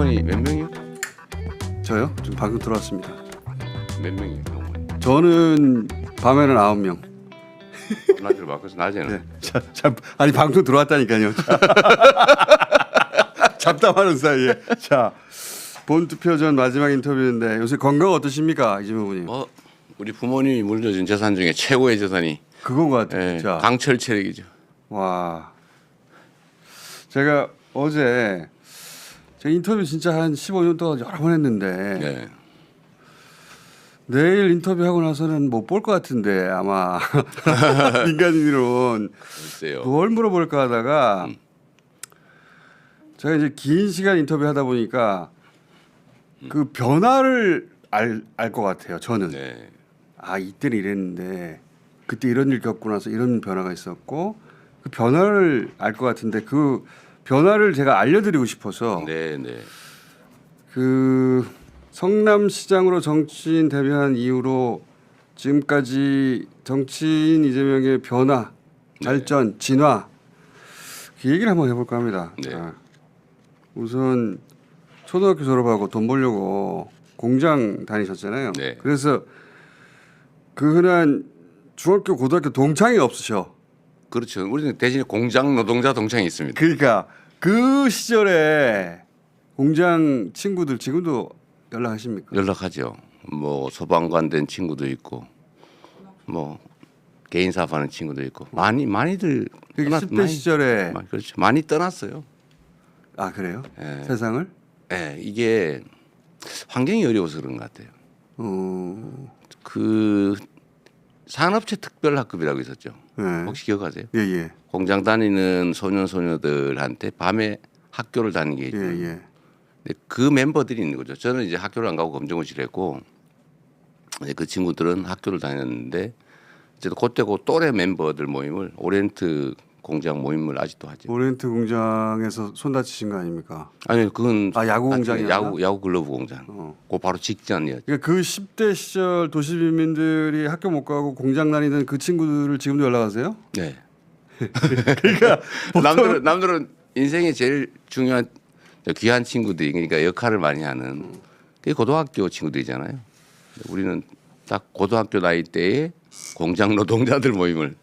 공무원이 몇 명이요? 저요? 지금 방금 들어왔습니다. 몇 명이에요 공무원? 저는 밤에는 9명. 낮을 바꿔서 낮에는. 네. 아니 방금 들어왔다니까요. 잡담하는 사이에. 자, 본 투표 전 마지막 인터뷰인데 요새 건강 어떠십니까, 이재명 후보님? 우리 부모님이 물려준 재산 중에 최고의 재산이 그건 것 같아요. 예, 자, 강철 체력이죠. 와, 제가 어제 제가 인터뷰 진짜 한 15년 동안 여러 번 했는데 네. 내일 인터뷰하고 나서는 못 볼 것 같은데 아마 민간인으로는 글쎄요. 뭘 물어볼까 하다가 제가 이제 긴 시간 인터뷰하다 보니까 그 변화를 알 것 같아요. 저는 네. 아 이때는 이랬는데 그때 이런 일 겪고 나서 이런 변화가 있었고 그 변화를 알 것 같은데 그 변화를 제가 알려드리고 싶어서 네, 네. 그 성남시장으로 정치인 데뷔한 이후로 지금까지 정치인 이재명의 변화, 발전, 진화 그 얘기를 한번 해볼까 합니다. 네. 자, 우선 초등학교 졸업하고 돈 벌려고 공장 다니셨잖아요. 네. 그래서 그 흔한 중학교, 고등학교 동창이 없으셔. 그렇죠. 우리는 대신에 공장 노동자 동창이 있습니다. 그러니까 그 시절에 공장 친구들 지금도 연락하십니까? 연락하죠. 뭐 소방관 된 친구도 있고, 뭐 개인 사업하는 친구도 있고, 많이들 그게 10대 시절에 그렇죠. 많이 떠났어요. 아 그래요? 예. 세상을? 예, 이게 환경이 어려워서 그런 것 같아요. 그 산업체 특별학급이라고 있었죠. 네. 혹시 기억하세요? 예예. 공장 다니는 소년 소녀들한테 밤에 학교를 다니게 있죠. 예예. 근데 그 멤버들이 있는 거죠. 저는 이제 학교를 안 가고 검정고시를 했고 이제 그 친구들은 학교를 다녔는데 이제 그때 그 또래 멤버들 모임을 오리엔트 공장 모임을 아직도 하죠. 오리엔트 공장에서 손 다치신 거 아닙니까? 아니 그건 아, 야구 나중에 공장이었나? 야구 글러브 공장. 그 바로 직전이었죠. 그러니까 그 10대 시절 도시민들이 학교 못 가고 공장 다니던 그 친구들을 지금도 연락하세요? 네. 그러니까 남들은 인생에 제일 중요한 귀한 친구들이 그러니까 역할을 많이 하는 그게 고등학교 친구들이잖아요. 우리는 딱 고등학교 나이 때에 공장 노동자들 모임을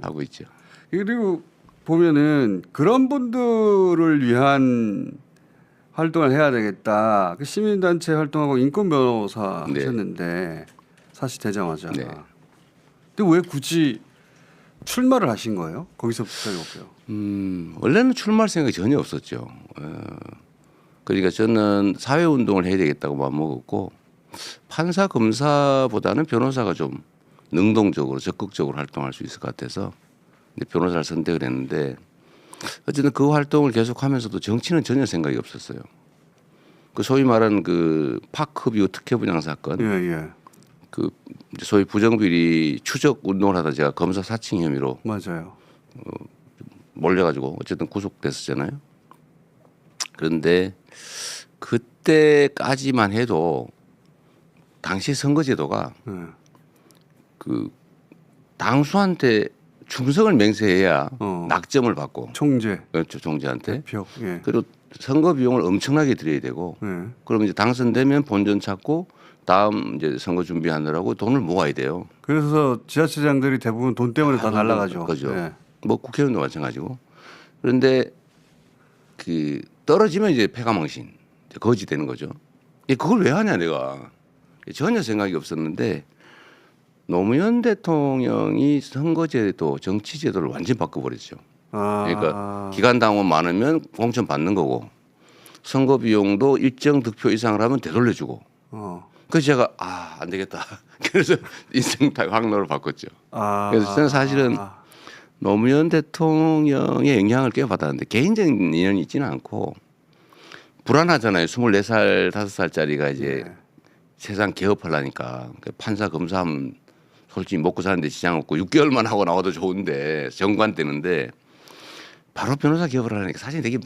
하고 있죠. 그리고 보면은 그런 분들을 위한 활동을 해야 되겠다. 그 시민단체 활동하고 인권 변호사 네. 하셨는데 사실 되자마자. 네. 근데 왜 굳이 출마를 하신 거예요? 거기서부터 해볼게요. 원래는 출마할 생각이 전혀 없었죠. 그러니까 저는 사회 운동을 해야 되겠다고 마음먹었고 판사 검사보다는 변호사가 좀 능동적으로 적극적으로 활동할 수 있을 것 같아서 변호사를 선택을 했는데 어쨌든 그 활동을 계속하면서도 정치는 전혀 생각이 없었어요. 그 소위 말하는 그 파크뷰 특혜 분양 사건, 예예. 그 소위 부정비리 추적 운동을 하다 제가 검사 사칭 혐의로 맞아요. 몰려가지고 어쨌든 구속됐었잖아요. 그런데 그때까지만 해도 당시 선거제도가 네. 그 당수한테 충성을 맹세해야 낙점을 받고 총재, 그렇죠, 총재한테. 표. 예. 그리고 선거 비용을 엄청나게 들여야 되고 예. 그럼 이제 당선되면 본전 찾고 다음 이제 선거 준비하느라고 돈을 모아야 돼요. 그래서 지자체장들이 대부분 돈 때문에 다 날라가죠. 그죠. 예. 뭐 국회의원도 마찬가지고. 그런데 그 떨어지면 이제 패가망신, 이제 거지 되는 거죠. 그걸 왜 하냐 내가 전혀 생각이 없었는데 노무현 대통령이 선거제도, 정치제도를 완전 바꿔버렸죠. 그러니까 기간 당원 많으면 공천 받는 거고 선거 비용도 일정 득표 이상을 하면 되돌려주고. 그래서 제가 안 되겠다. 그래서 인생 확로를 바꿨죠. 그래서 저는 사실은 노무현 대통령의 영향을 꽤 받았는데 개인적인 인연이 있지는 않고 불안하잖아요. 24살, 5살짜리가 이제 세상 개업하려니까 판사 검사하면 솔직히 먹고 사는데 지장 없고 6개월만 하고 나와도 좋은데 정관 되는데 바로 변호사 기업을 하려니까 사실 되게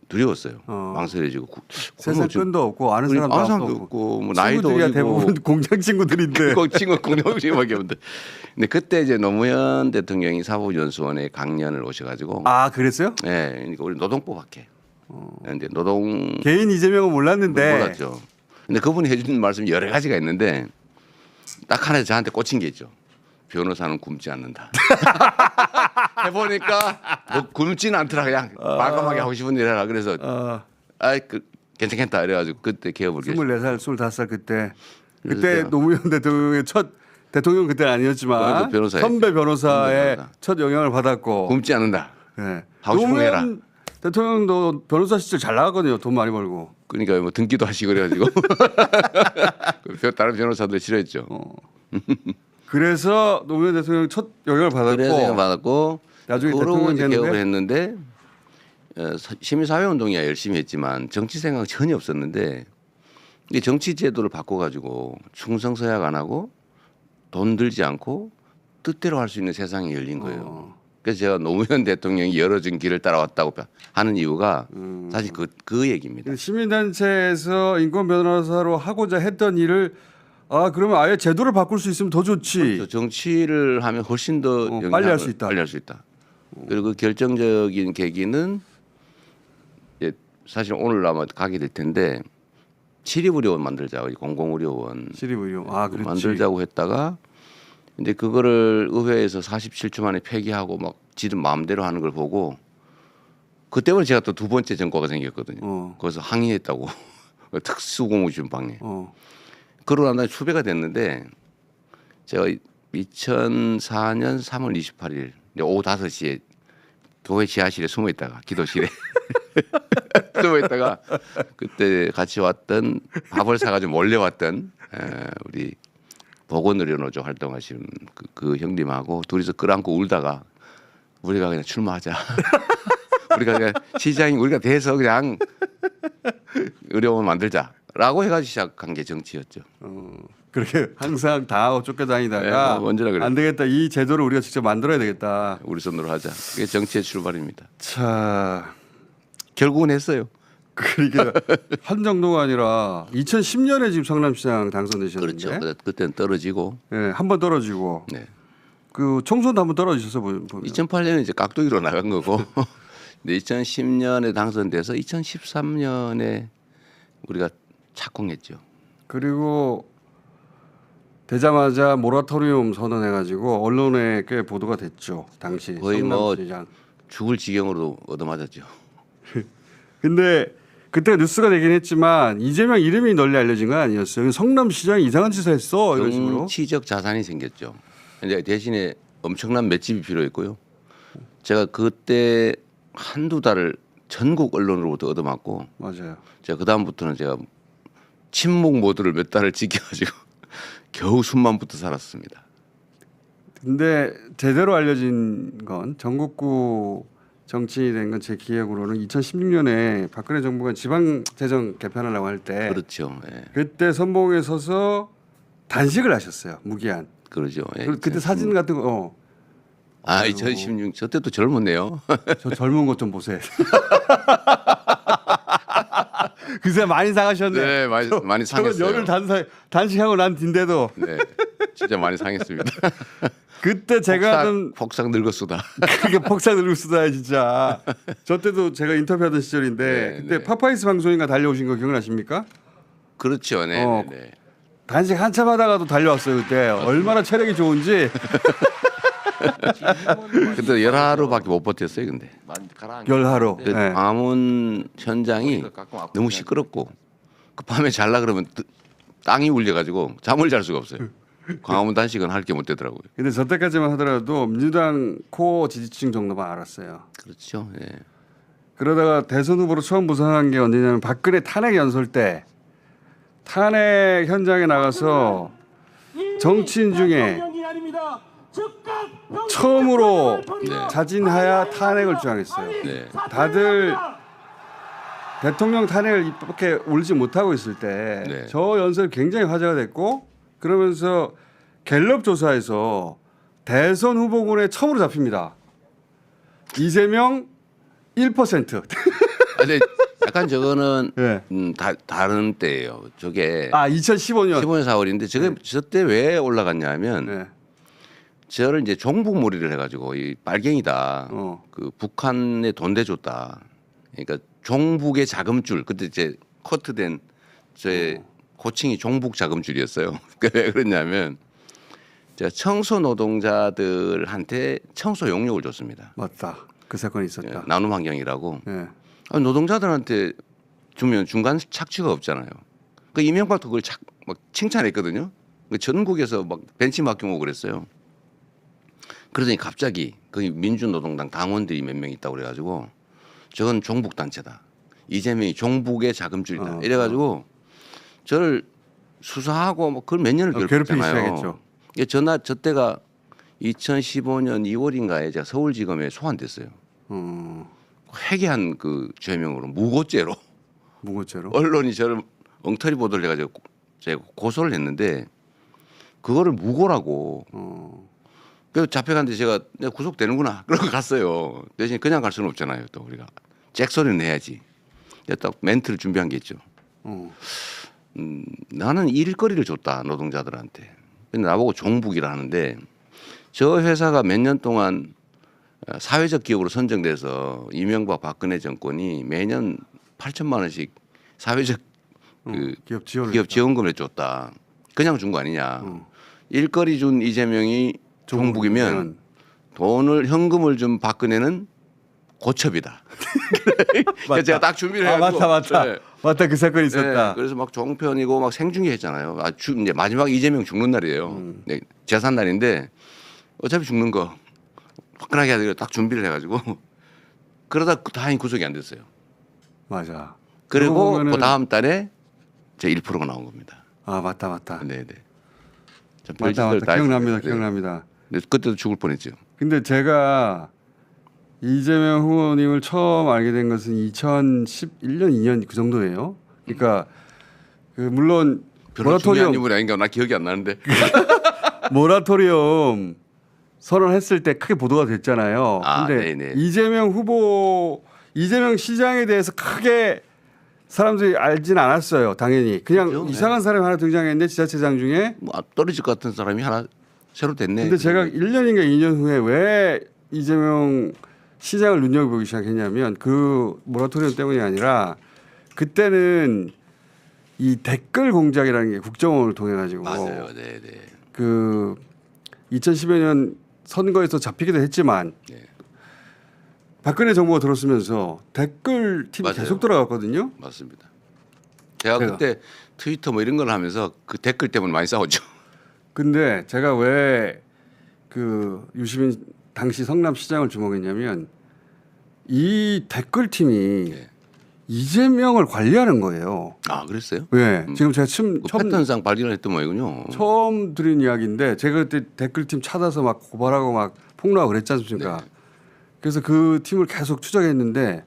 두려웠어요. 망설여지고 세상 끈도 없고 아는 사람도 없고 뭐 나이도 어리고 대부분 공장 친구들인데 친구 공장밖에 없는데 근데 그때 이제 노무현 대통령이 사법연수원에 강연을 오셔가지고 그랬어요? 네, 그러니까 우리 노동법 학회 근데 노동 개인 이재명은 몰랐는데 몰랐죠. 근데 그분이 해주는 말씀이 여러 가지가 있는데 딱 하나 저한테 꽂힌 게 있죠. 변호사는 굶지 않는다. 해보니까 뭐 굶지는 않더라. 그냥 과감하게 하고 싶은 일 해라. 그래서 아이 괜찮겠다 이래가지고 그때 개업을 24살, 25살 그때 그래서 노무현 대통령의 첫 대통령 그때는 아니었지만 그래도 변호사였죠. 선배 변호사의 변호사. 첫 영향을 받았고 굶지 않는다. 네. 하고 싶은 거 해라. 노무현 대통령도 변호사 시절 잘 나갔거든요. 돈 많이 벌고. 그러니까 뭐 등기도 하시고 그래가지고 다른 변호사들 싫어했죠. 그래서 노무현 대통령 첫 영향을 받았고 그래서 받았고 나중에 그러고 대통령 이제 개업을 됐는데 했는데 시민사회운동이야 열심히 했지만 정치 생각 전혀 없었는데 이 정치 제도를 바꿔가지고 충성서약 안 하고 돈 들지 않고 뜻대로 할 수 있는 세상이 열린 거예요. 그래서 제가 노무현 대통령이 열어준 길을 따라왔다고 하는 이유가 사실 그 얘기입니다. 시민단체에서 인권 변호사로 하고자 했던 일을 그러면 아예 제도를 바꿀 수 있으면 더 좋지. 그렇죠. 정치를 하면 훨씬 더 빨리 할 수 있다. 빨리 할 수 있다. 그리고 그 결정적인 계기는 이제 사실 오늘 아마 가게 될 텐데 시립의료원 만들자고 공공의료원 시립의료. 그렇지. 만들자고 했다가 근데 그거를 의회에서 47초 만에 폐기하고 막 지들 마음대로 하는 걸 보고 그때부터 제가 또 두 번째 전과가 생겼거든요. 거기서 항의했다고 특수공무집행 방해. 그러고 난 다음에 추배가 됐는데 제가 2004년 3월 28일 오후 5시에 교회 지하실에 숨어 있다가 기도실에 숨어 있다가 그때 같이 왔던 밥을 사가지고 몰래 왔던 우리 보건의료노조 활동하시는 그 형님하고 둘이서 끌안고 울다가 우리가 그냥 출마하자. 우리가 그냥 시장이 우리가 돼서 그냥 의료원 만들자라고 해가지고 시작한 게 정치였죠. 그렇게 항상 다 하고 쫓겨다니다가 언제나 그래요. 안 되겠다. 이 제도를 우리가 직접 만들어야 되겠다. 우리 손으로 하자. 그게 정치의 출발입니다. 자, 결국은 했어요. 그러니까 한 정도가 아니라 2010년에 지금 성남시장 당선되셨는데, 그렇죠. 그때는 떨어지고. 네, 한 번 떨어지고, 네. 그 총선도 한 번 떨어지셔서 보면 2008년에 이제 깍두기로 나간 거고, 근데 2010년에 당선돼서 2013년에 우리가 착공했죠. 그리고 되자마자 모라토리움 선언해가지고 언론에 꽤 보도가 됐죠. 당시 거의 뭐 성남시장. 죽을 지경으로 얻어맞았죠. 근데 그때 뉴스가 되긴 했지만 이재명 이름이 널리 알려진 건 아니었어요. 성남시장이 이상한 짓을 했어 이런 식으로. 정치적 자산이 생겼죠. 이제 대신에 엄청난 맷집이 필요했고요. 제가 그때 한두 달을 전국 언론으로부터 얻어맞고, 맞아요. 제가 그 다음부터는 제가 침묵 모드를 몇 달을 지켜가지고 겨우 숨만 붙어 살았습니다. 근데 제대로 알려진 건 전국구 정치인이 된 건 제 기억으로는 2016년에 박근혜 정부가 지방재정 개편하려고 할 때 그렇죠. 예. 그때 선봉에 서서 단식을 하셨어요. 무기한. 그러죠. 예. 그때 사진 같은 거 2016. 저 때도 젊었네요. 저 젊은 것 좀 보세요. 그새 많이 상하셨네. 네, 많이 저는 상했어요. 열흘 단식하고 난 뒤인데도 네, 진짜 많이 상했습니다. 그때 제가 하던 폭삭 늙었수다. 그게 폭삭 들고 쓰다 진짜. 저 때도 제가 인터뷰하던 시절인데 네, 그때 네. 파파이스 방송인가 달려오신 거 기억나십니까? 그렇죠. 네, 어. 네. 단식 한참 하다가도 달려왔어요 그때. 얼마나 체력이 좋은지. 그때 열하루밖에 못 버텼어요. 근데 열하루. 그 네. 광화문 현장이 너무 시끄럽고 그 밤에 잘라 그러면 땅이 울려가지고 잠을 잘 수가 없어요. 광화문 단식은 할 게 못 되더라고요. 근데 저 때까지만 하더라도 민주당 코어 지지층 정도만 알았어요. 그렇죠. 예. 그러다가 대선 후보로 처음 부상한 게 언제냐면 박근혜 탄핵 연설 때 탄핵 현장에 나가서 정치인 중에 처음으로 네. 자진하야 탄핵을 주장했어요. 네. 다들 대통령 탄핵을 이렇게 울지 못하고 있을 때 네. 저 연설이 굉장히 화제가 됐고 그러면서 갤럽 조사에서 대선 후보군에 처음으로 잡힙니다. 이재명 1%. 근데 약간 저거는 네. 다른 때예요. 저게 2015년. 15년 4월인데 저게 저때 왜 올라갔냐면 네. 저를 이제 종북몰이를 해가지고 이 빨갱이다. 어. 그 북한에 돈 대줬다. 그러니까 종북의 자금줄 그때 이제 커트된 제 고칭이 종북 자금줄이었어요. 왜 그랬냐면 제가 청소 노동자들한테 청소 용역을 줬습니다. 맞다. 그 사건이 있었다. 예, 나눔 환경이라고. 예. 아니, 노동자들한테 주면 중간 착취가 없잖아요. 그 이명박도 그걸 막 칭찬했거든요. 그 전국에서 막 벤치마킹 오고 그랬어요. 그러더니 갑자기 거기 민주노동당 당원들이 몇 명 있다고 그래가지고 저건 종북 단체다. 이재명이 종북의 자금줄이다. 이래가지고 저를 수사하고 뭐 그걸 몇 년을 괴롭히기 괴롭혔잖아요. 시작했죠. 이게 저 때가 2015년 2월인가에 제가 서울지검에 소환됐어요. 회개한 그 죄명으로 무고죄로 무고죄로. 언론이 저를 엉터리 보도를 해가지고 제가 고소를 했는데 그거를 무고라고. 그래서 잡혀갔는데 제가 내가 구속되는구나 그러고 갔어요. 대신 그냥 갈 수는 없잖아요. 또 우리가 잭소리는 해야지. 딱 멘트를 준비한 게 있죠. 나는 일거리를 줬다 노동자들한테. 근데 나보고 종북이라 하는데 저 회사가 몇 년 동안 사회적 기업으로 선정돼서 이명박 박근혜 정권이 매년 8천만 원씩 사회적 그 기업 지원금을 줬다. 그냥 준 거 아니냐. 일거리 준 이재명이 종북이면 돈을 현금을 준 박근혜는 고첩이다. 그래서 제가 딱 준비를 해가지고 맞다. 네. 맞다. 그 사건이 있었다. 네, 그래서 막 종편이고 막 생중계 했잖아요. 이제 마지막 이재명 죽는 날이에요. 네, 재산 날인데 어차피 죽는 거 화끈하게 하기로 딱 준비를 해가지고 그러다 다행히 구속이 안 됐어요. 맞아. 그리고 보면은... 그 다음 달에 제 1%가 나온 겁니다. 아 맞다. 네네. 맞다. 기억납니다. 네, 그때도 죽을 뻔했죠. 근데 제가 이재명 후보님을 처음 알게 된 것은 2011년, 2년 그 정도예요. 그러니까 그 물론 별로 중요한 인물이 아닌가 나 기억이 안 나는데. 모라토리엄 선언했을 때 크게 보도가 됐잖아요. 근데 네네. 이재명 시장에 대해서 크게 사람들이 알진 않았어요. 당연히 그냥 그렇죠? 이상한 사람이 하나 등장했는데 지자체장 중에 뭐 떨어질 것 같은 사람이 하나 새로 됐네. 근데 제가 1년인가 2년 후에 왜 이재명 시장을 눈여겨보기 시작했냐면 그 모라토리엄 때문이 아니라 그때는 이 댓글 공작이라는 게 국정원을 통해 가지고 맞아요. 네네. 그 2010여 년 선거에서 잡히기도 했지만 네. 박근혜 정부가 들어서면서 댓글 팀이 맞아요. 계속 들어갔거든요. 맞습니다. 제가 그때 트위터 뭐 이런 걸 하면서 그 댓글 때문에 많이 싸웠죠. 근데 제가 왜 그 유시민 당시 성남시장을 주목했냐면 이 댓글 팀이 네. 이재명을 관리하는 거예요. 아 그랬어요? 네, 지금 제가 그 패턴상 발견을 했던 모양이군요. 처음 들은 이야기인데 제가 그때 댓글팀 찾아서 막 고발하고 막 폭로하고 그랬지 않습니까? 네. 그래서 그 팀을 계속 추적했는데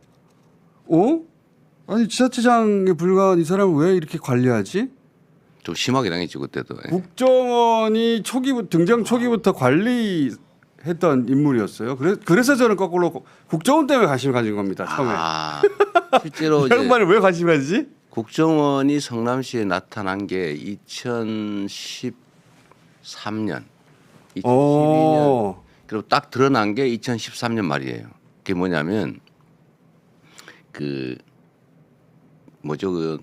아니 지자체장에 불과한 이 사람을 왜 이렇게 관리하지? 좀 심하게 당했죠 그때도. 네. 국정원이 등장 초기부터 관리했던 인물이었어요. 그래서 저는 거꾸로 국정원 때문에 관심을 가진 겁니다. 처음에. 실제로 이 양반이 왜 관심 가지지? 국정원이 성남시에 나타난 게 2013년, 2012년 그리고 딱 드러난 게 2013년 말이에요. 그게 뭐냐면 그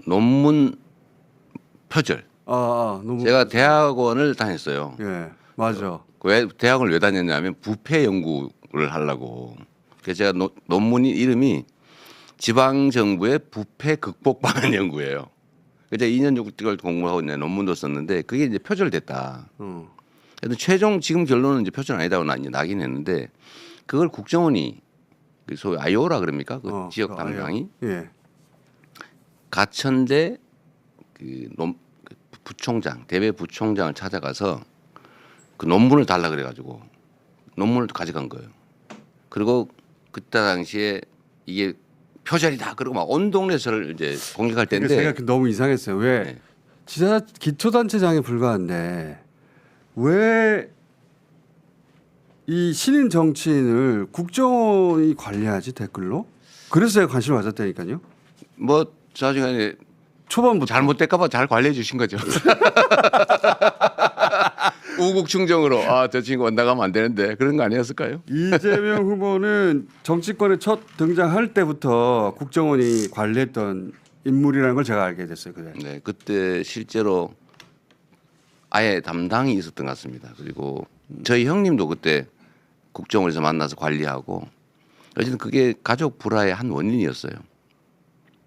논문 표절. 너무 제가 대학원을 다녔어요. 예, 맞아. 왜 대학원을 왜 다녔냐면 부패 연구를 하려고. 그래서 제가 논문 이름이 지방 정부의 부패 극복 방안 연구예요. 그래서 2년 6개월 공부하고 이제 논문도 썼는데 그게 이제 표절됐다. 그래서 최종 지금 결론은 이제 표절 아니다고 나긴 했는데 그걸 국정원이 그 소위 아이오라 그럽니까? 그 지역 담당이 가천대 그 부총장 대외 부총장을 찾아가서 그 논문을 달라 그래가지고 논문을 가져간 거예요. 그리고 그때 당시에 이게 표절이다. 그리고 막 온 동네 저를 이제 공격할 때인데 제가 너무 이상했어요. 왜 기초단체장에 불과한데 왜 이 신인 정치인을 국정원이 관리하지 댓글로? 그래서 제가 관심을 가졌다니까요. 뭐 나중에 초반부터 잘못될까봐 잘 관리해 주신 거죠. 우국 충정으로 저 친구 원나가면 안 되는데 그런 거 아니었을까요? 이재명 후보는 정치권에 첫 등장할 때부터 국정원이 관리했던 인물이라는 걸 제가 알게 됐어요. 그때. 네, 그때 실제로 아예 담당이 있었던 것 같습니다. 그리고 저희 형님도 그때 국정원에서 만나서 관리하고 어쨌든 그게 가족 불화의 한 원인이었어요.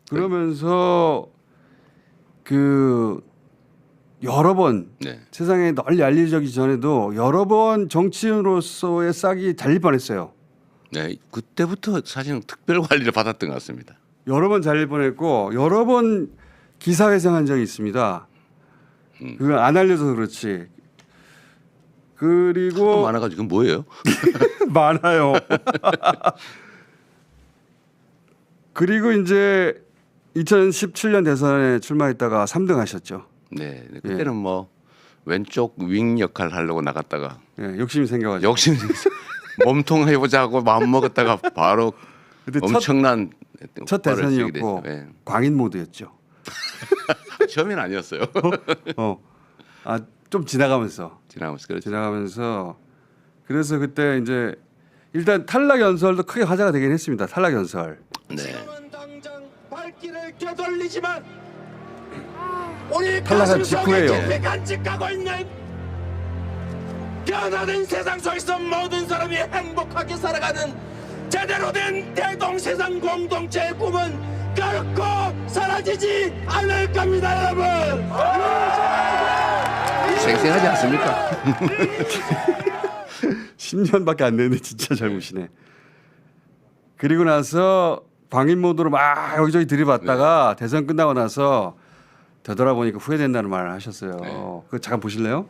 그러면서 그 여러 번 네, 세상에 널리 알려지기 전에도 여러 번 정치인으로서의 싹이 잘릴 뻔했어요. 네, 그때부터 사실은 특별 관리를 받았던 것 같습니다. 여러 번 잘릴 뻔했고 여러 번 기사회생한 적이 있습니다. 그건 안 알려서 그렇지. 또 그리고 많아가지고 그건 뭐예요? 많아요. 그리고 이제 2017년 대선에 출마했다가 3등 하셨죠. 네, 그때는 뭐 왼쪽 윙 역할 하려고 나갔다가 예, 욕심이 생겨가지고. 욕심 생겨서 몸통 해보자고 마음 먹었다가 바로 그때 엄청난 첫 폭발을 쓰게 대선이었고 됐죠. 네. 광인 모드였죠. 처음에는 아니었어요. 좀 지나가면서 지나가면서 그렇죠. 지나가면서 그래서 그때 이제 일단 탈락 연설도 크게 화제가 되긴 했습니다. 탈락 연설. 네. 지금은 당장 발길을 되돌리지만 우리 탈락한 가슴속에 직후예요. 깊이 간직하고 있는 변화된 세상 속에서 모든 사람이 행복하게 살아가는 제대로 된 대동세상 공동체의 꿈은 결코 사라지지 않을 겁니다, 여러분. 생생하지 않습니까? 10년밖에 안 됐는데 진짜 젊으시네. 그리고 나서 광인 모드로 막 여기저기 들이받다가 대선 끝나고 나서 되돌아보니까 후회된다는 말을 하셨어요. 그거 잠깐 보실래요?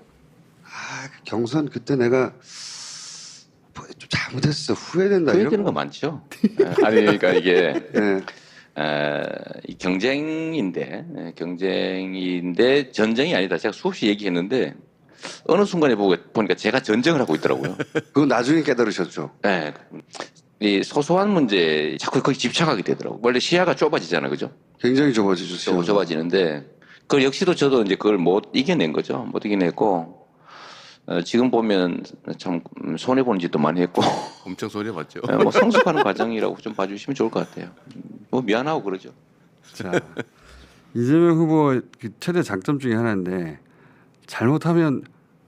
그 경선 그때 내가 좀 잘못했어. 후회된다. 후회되는 거 많죠. 아니 그러니까 이게 예. 이 경쟁인데 전쟁이 아니다. 제가 수없이 얘기했는데 어느 순간에 보니까 제가 전쟁을 하고 있더라고요. 그거 나중에 깨달으셨죠. 네. 이 소소한 문제 자꾸 거기 집착하게 되더라고. 원래 시야가 좁아지잖아, 그죠? 굉장히 좁아지죠. 좁아지는데 그 역시도 저도 이제 그걸 못 이겨낸 거죠. 못 이겨냈고 지금 보면 참 손해 보는 짓도 많이 했고 엄청 소리봤죠. 뭐 성숙하는 과정이라고 좀 봐주시면 좋을 것 같아요. 뭐 미안하고 그러죠. 자, 이재명 후보 그 최대 장점 중에 하나인데 잘못하면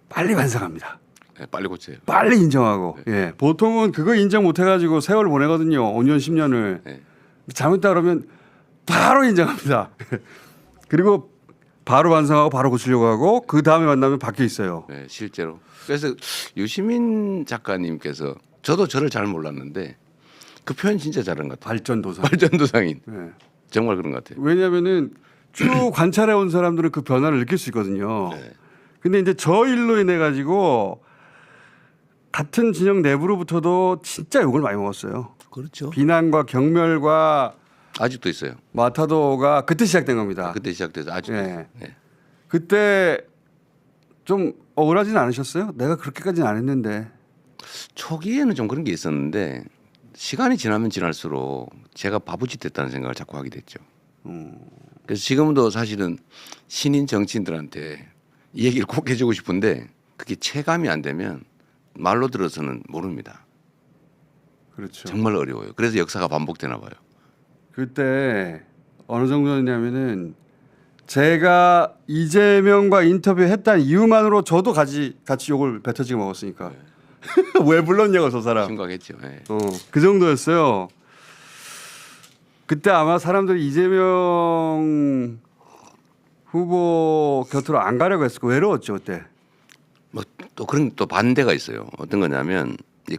빨리 반성합니다. 네, 빨리 고쳐요. 빨리 인정하고. 예. 보통은 그거 인정 못 해가지고 세월 보내거든요. 5년 10년을. 네. 잘못했다 그러면 바로 인정합니다. 그리고 바로 반성하고 바로 고치려고 하고 그 다음에 만나면 바뀌어 있어요. 네, 실제로. 그래서 유시민 작가님께서 저도 저를 잘 몰랐는데 그 표현 진짜 잘한 것 같아요. 발전도상. 발전도상인. 예. 정말 그런 것 같아요. 왜냐하면은 쭉 관찰해 온 사람들은 그 변화를 느낄 수 있거든요. 네. 근데 이제 저 일로 인해 가지고 같은 진영 내부로부터도 진짜 욕을 많이 먹었어요. 그렇죠. 비난과 경멸과 아직도 있어요. 마타도가 그때 시작된 겁니다. 그때 시작돼서 아직도 예. 있어요. 네. 그때 좀 억울하진 않으셨어요? 내가 그렇게까지는 안 했는데. 초기에는 좀 그런 게 있었는데 시간이 지나면 지날수록 제가 바보짓 됐다는 생각을 자꾸 하게 됐죠. 그래서 지금도 사실은 신인 정치인들한테 이 얘기를 꼭 해주고 싶은데 그게 체감이 안 되면 말로 들어서는 모릅니다. 그렇죠. 정말 어려워요. 그래서 역사가 반복되나 봐요. 그때 어느 정도였냐면은 제가 이재명과 인터뷰했다는 이유만으로 저도 같이 욕을 뱉어지게 먹었으니까. 왜 불렀냐고 저 사람. 심각했죠. 네. 그 정도였어요. 그때 아마 사람들이 이재명 후보 곁으로 안 가려고 했을 거 외로웠죠 그때. 뭐 또 그런 또 반대가 있어요. 어떤 거냐면 이제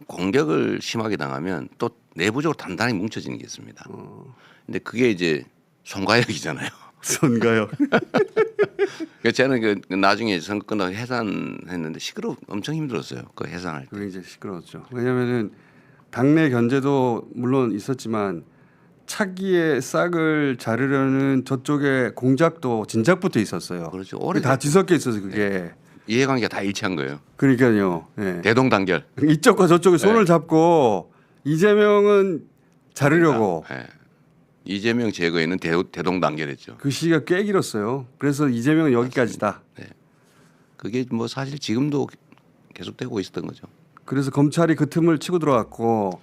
공격을 심하게 당하면 또 내부적으로 단단히 뭉쳐지는 게 있습니다. 근데 그게 이제 송가혁이잖아요. 선가요. 그래서 저는 그 나중에 선거 끝나고 해산했는데 엄청 힘들었어요. 그 해산할 때. 그게 이제 시끄러웠죠. 왜냐하면은 당내 견제도 물론 있었지만 차기의 싹을 자르려는 저쪽에 공작도 진작부터 있었어요. 그렇죠. 그게 오래 다 뒤섞여 있어서 그게. 이해관계가 다 일치한 거예요. 그러니까요. 예. 대동단결. 이쪽과 저쪽이 손을 네. 잡고 이재명은 자르려고 예. 이재명 제거에는 대동단결했죠. 그 시기가 꽤 길었어요. 그래서 이재명은 여기까지다. 그게 뭐 사실 지금도 계속되고 있었던 거죠. 그래서 검찰이 그 틈을 치고 들어갔고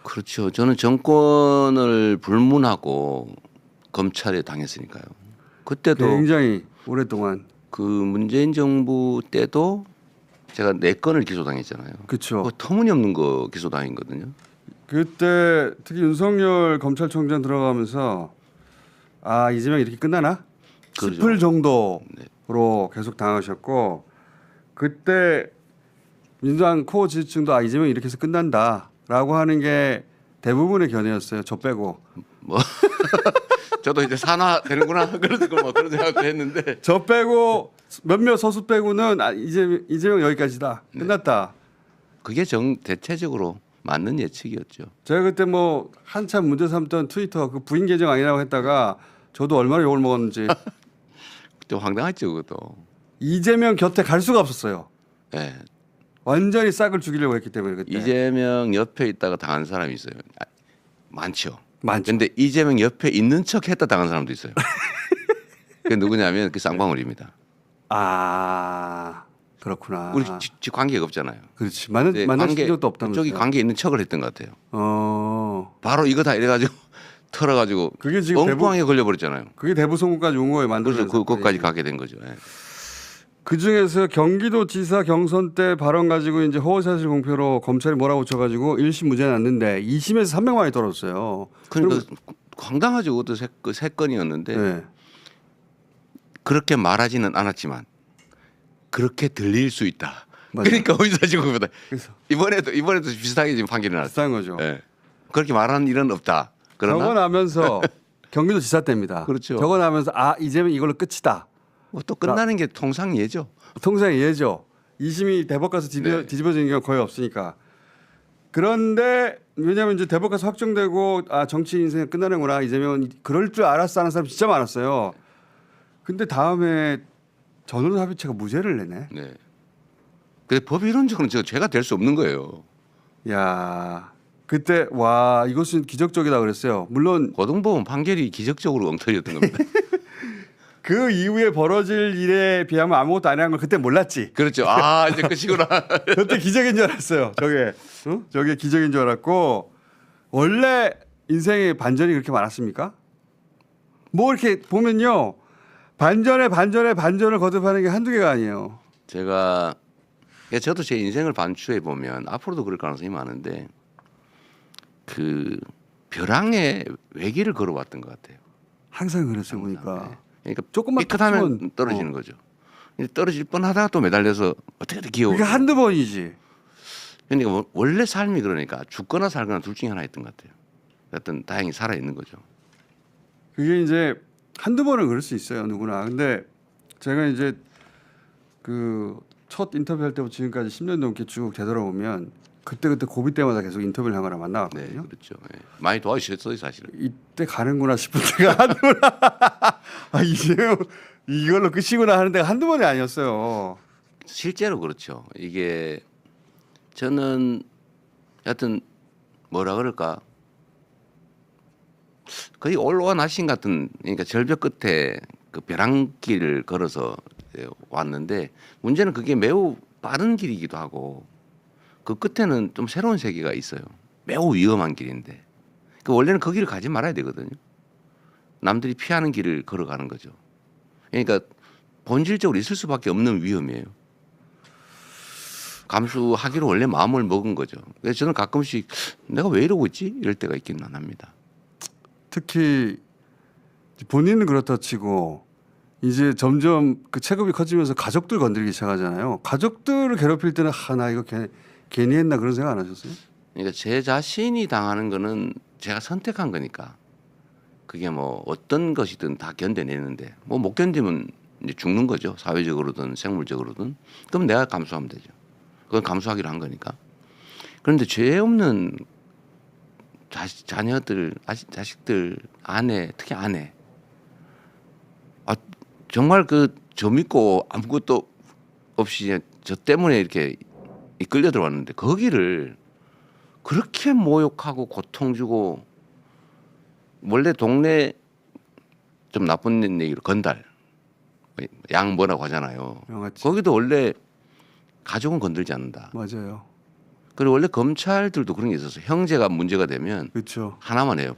그렇죠. 저는 정권을 불문하고 검찰에 당했으니까요. 그때도 굉장히 오랫동안 그 문재인 정부 때도 제가 4건을 기소당했잖아요. 그렇죠. 그거 터무니없는 거 기소당했거든요. 그때 특히 윤석열 검찰총장 들어가면서 아 이재명 이렇게 끝나나 그러죠. 싶을 정도로 계속 당하셨고 그때 민주당 코어 지지층도 아 이재명 이렇게 해서 끝난다라고 하는 게 대부분의 견해였어요. 저 빼고 뭐 저도 이제 산화 되는구나 그런 생각도 했는데 저 빼고 몇몇 소수 빼고는 아 이재명 여기까지다 끝났다. 그게 대체적으로 맞는 예측이었죠. 제가 그때 뭐 한참 문제 삼던 트위터 그 부인 계정 아니라고 했다가 저도 얼마나 욕을 먹었는지 좀 황당했죠, 그것도. 이재명 곁에 갈 수가 없었어요. 예. 완전히 싹을 죽이려고 했기 때문에 그때. 이재명 옆에 있다가 당한 사람이 있어요. 많죠. 많죠. 근데 이재명 옆에 있는 척 했다 당한 사람도 있어요. 그게 누구냐면 그 쌍방울입니다. 아 그렇구나. 우리 관계가 없잖아요. 그렇지. 근데 만나신 적도 없다면서요. 저기 관계 있는 척을 했던 것 같아요. 바로 이거 다 이래가지고 털어가지고 그게 지금 엉뚱하게 걸려버렸잖아요. 그게 대부송구까지 온 거예요. 만들어서. 그래서 그것까지 가게 된 거죠. 예. 그 중에서 경기도지사 경선 때 발언 가지고 이제 허위사실 공표로 검찰이 뭐라고 쳐가지고 1심 무죄 났는데 2심에서 300만이 떨어졌어요. 그러니까 황당하죠. 그것도 세 건이었는데 네. 그렇게 말하지는 않았지만 그렇게 들릴 수 있다. 맞아요. 그러니까 허위사실 공표다. 그래서 이번에도 비슷하게 지금 판결이 났어요. 비슷한 거죠. 예. 그렇게 말하는 일은 없다. 그러나 적어나면서 경기도지사 때입니다. 그렇죠. 적어나면서 아 이제는 이걸로 끝이다. 뭐또 끝나는 게 통상 예죠. 통상 예죠. 2심이 대법 가서 뒤집어지는 경우가 거의 없으니까. 그런데 왜냐하면 이제 대법 가서 확정되고 아 정치 인생이 끝나는구나 이재명은 그럴 줄 알았어 하는 사람 진짜 많았어요. 근데 다음에 전원 합의체가 무죄를 내네. 네. 근데 법이론적으로는 죄가 될 수 없는 거예요. 야 그때 와 이것은 기적적이다 그랬어요. 물론 고등법원 판결이 기적적으로 엉터리였던 겁니다. 그 이후에 벌어질 일에 비하면 아무것도 안 한 걸 그때 몰랐지. 그렇죠. 아 이제 끝이구나. 그때 기적인 줄 알았어요. 저게 기적인 줄 알았고 원래 인생에 반전이 그렇게 많았습니까? 뭐 이렇게 보면요 반전에 반전을 거듭하는 게 한두 개가 아니에요. 저도 제 인생을 반추해 보면 앞으로도 그럴 가능성이 많은데 그 벼랑에 외길을 걸어왔던 것 같아요. 항상 그랬어요 보니까. 그러니까 조금만 삐끗하면 툭 떨어지는 거죠. 떨어질 뻔하다가 또 매달려서 어떻게든 기어. 그게 한두 번이지. 그러니까 원래 삶이 그러니까 죽거나 살거나 둘 중에 하나였던 것 같아요. 하여튼 다행히 살아 있는 거죠. 그게 이제 한두 번은 그럴 수 있어요 누구나. 근데 제가 이제 그 첫 인터뷰할 때부터 지금까지 10년 넘게 쭉 되돌아보면 그때 고비 때마다 계속 인터뷰를 하거나 네, 만나거든요. 그렇죠. 예. 많이 도와주셨어요, 사실은. 이때 가는구나 싶을 때가 한두 번. 아 이제 이걸로 끝이구나 하는 데가 한두 번이 아니었어요. 실제로 그렇죠. 이게 저는 하여튼 뭐라 그럴까 거의 올로와 나신 같은 그러니까 절벽 끝에 그 벼랑길을 걸어서 왔는데 문제는 그게 매우 빠른 길이기도 하고 그 끝에는 좀 새로운 세계가 있어요. 매우 위험한 길인데 그 원래는 그 길을 가지 말아야 되거든요. 남들이 피하는 길을 걸어가는 거죠. 그러니까 본질적으로 있을 수밖에 없는 위험이에요. 감수하기로 원래 마음을 먹은 거죠. 그래서 저는 가끔씩 내가 왜 이러고 있지? 이럴 때가 있기는 합니다. 특히 본인은 그렇다 치고 이제 점점 그 체급이 커지면서 가족들 건드리기 시작하잖아요. 가족들을 괴롭힐 때는 나 이거 괜히 했나 그런 생각 안 하셨어요? 그러니까 제 자신이 당하는 거는 제가 선택한 거니까 그게 뭐 어떤 것이든 다 견뎌내는데 뭐 못 견디면 이제 죽는 거죠. 사회적으로든 생물적으로든. 그럼 내가 감수하면 되죠. 그건 감수하기로 한 거니까. 그런데 죄 없는 자녀들, 자식들, 아내, 특히 아내. 정말 저 믿고 아무것도 없이 저 때문에 이렇게 끌려 들어왔는데 거기를 그렇게 모욕하고 고통 주고 원래 동네 좀 나쁜 얘기로 건달 양 뭐라고 하잖아요. 양아치. 거기도 원래 가족은 건들지 않는다. 맞아요. 그리고 원래 검찰들도 그런 게 있었어요. 형제가 문제가 되면 그렇죠. 하나만 해요.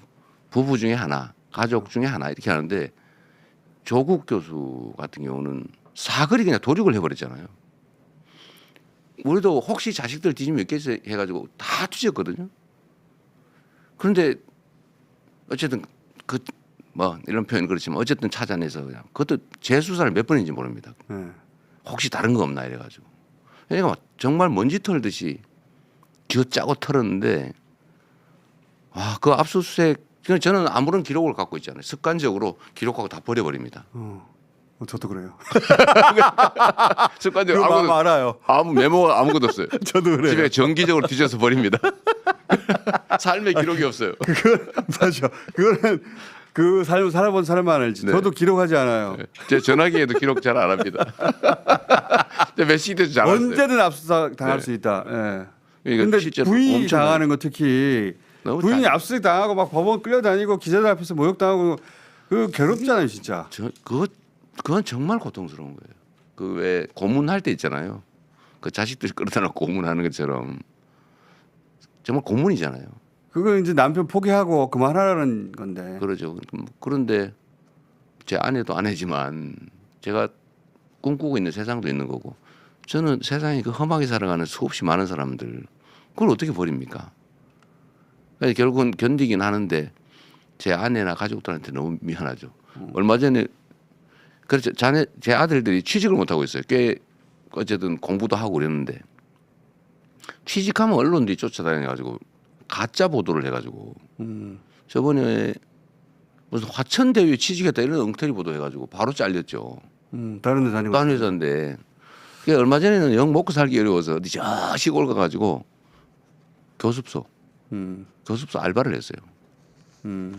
부부 중에 하나, 가족 중에 하나 이렇게 하는데 조국 교수 같은 경우는 사거리 그냥 도륙을 해버렸잖아요. 우리도 혹시 자식들 뒤지면 있겠어 해가지고 다 뒤졌거든요. 그런데 어쨌든 그 뭐 이런 표현 그렇지만 어쨌든 찾아내서 그냥 그것도 재수사를 몇 번인지 모릅니다. 네. 혹시 다른 거 없나 이래가지고 그러니까 정말 먼지 털듯이 쥐어짜고 털었는데 그 압수수색 저는 아무런 기록을 갖고 있잖아요. 습관적으로 기록하고 다 버려버립니다. 저도 그래요. 습관적으로 그 마음 알아요. 아무 메모가 아무것도 없어요. 저도 그래요. 집에 정기적으로 뒤져서 버립니다. 삶의 기록이 없어요. 그건 맞아. 그거는 그 삶 살아본 사람만 알지. 네. 저도 기록하지 않아요. 제 전화기에도 기록 잘 안 합니다. 몇 시 돼도 잘 안 써요. 언제든 압수수색 당할 네. 수 있다. 예. 그러니까 근데 실제로 부인이 엄청 당하는 거 특히 너무 부인이 다- 압수수색 당하고 막 법원 끌려다니고 기자들 앞에서 모욕당하고 그 괴롭잖아요, 진짜. 그건 정말 고통스러운 거예요. 그 왜 고문할 때 있잖아요. 그 자식들 끌어다 놓고 고문하는 것처럼 정말 고문이잖아요. 그거 이제 남편 포기하고 그만하라는 건데. 그러죠. 그런데 제 아내도 아내지만 제가 꿈꾸고 있는 세상도 있는 거고 저는 세상에 그 험하게 살아가는 수없이 많은 사람들 그걸 어떻게 버립니까? 그러니까 결국은 견디긴 하는데 제 아내나 가족들한테 너무 미안하죠. 얼마 전에 그렇죠. 제 아들들이 취직을 못 하고 있어요. 꽤 어쨌든 공부도 하고 그랬는데 취직하면 언론들이 쫓아다녀가지고 가짜 보도를 해가지고 저번에 무슨 화천대유에 취직했다 이런 엉터리 보도 해가지고 바로 잘렸죠. 다른 데 다니고. 다른 회사인데 그게 얼마 전에는 영 먹고 살기 어려워서 어디 저 시골 가가지고 교습소 알바를 했어요.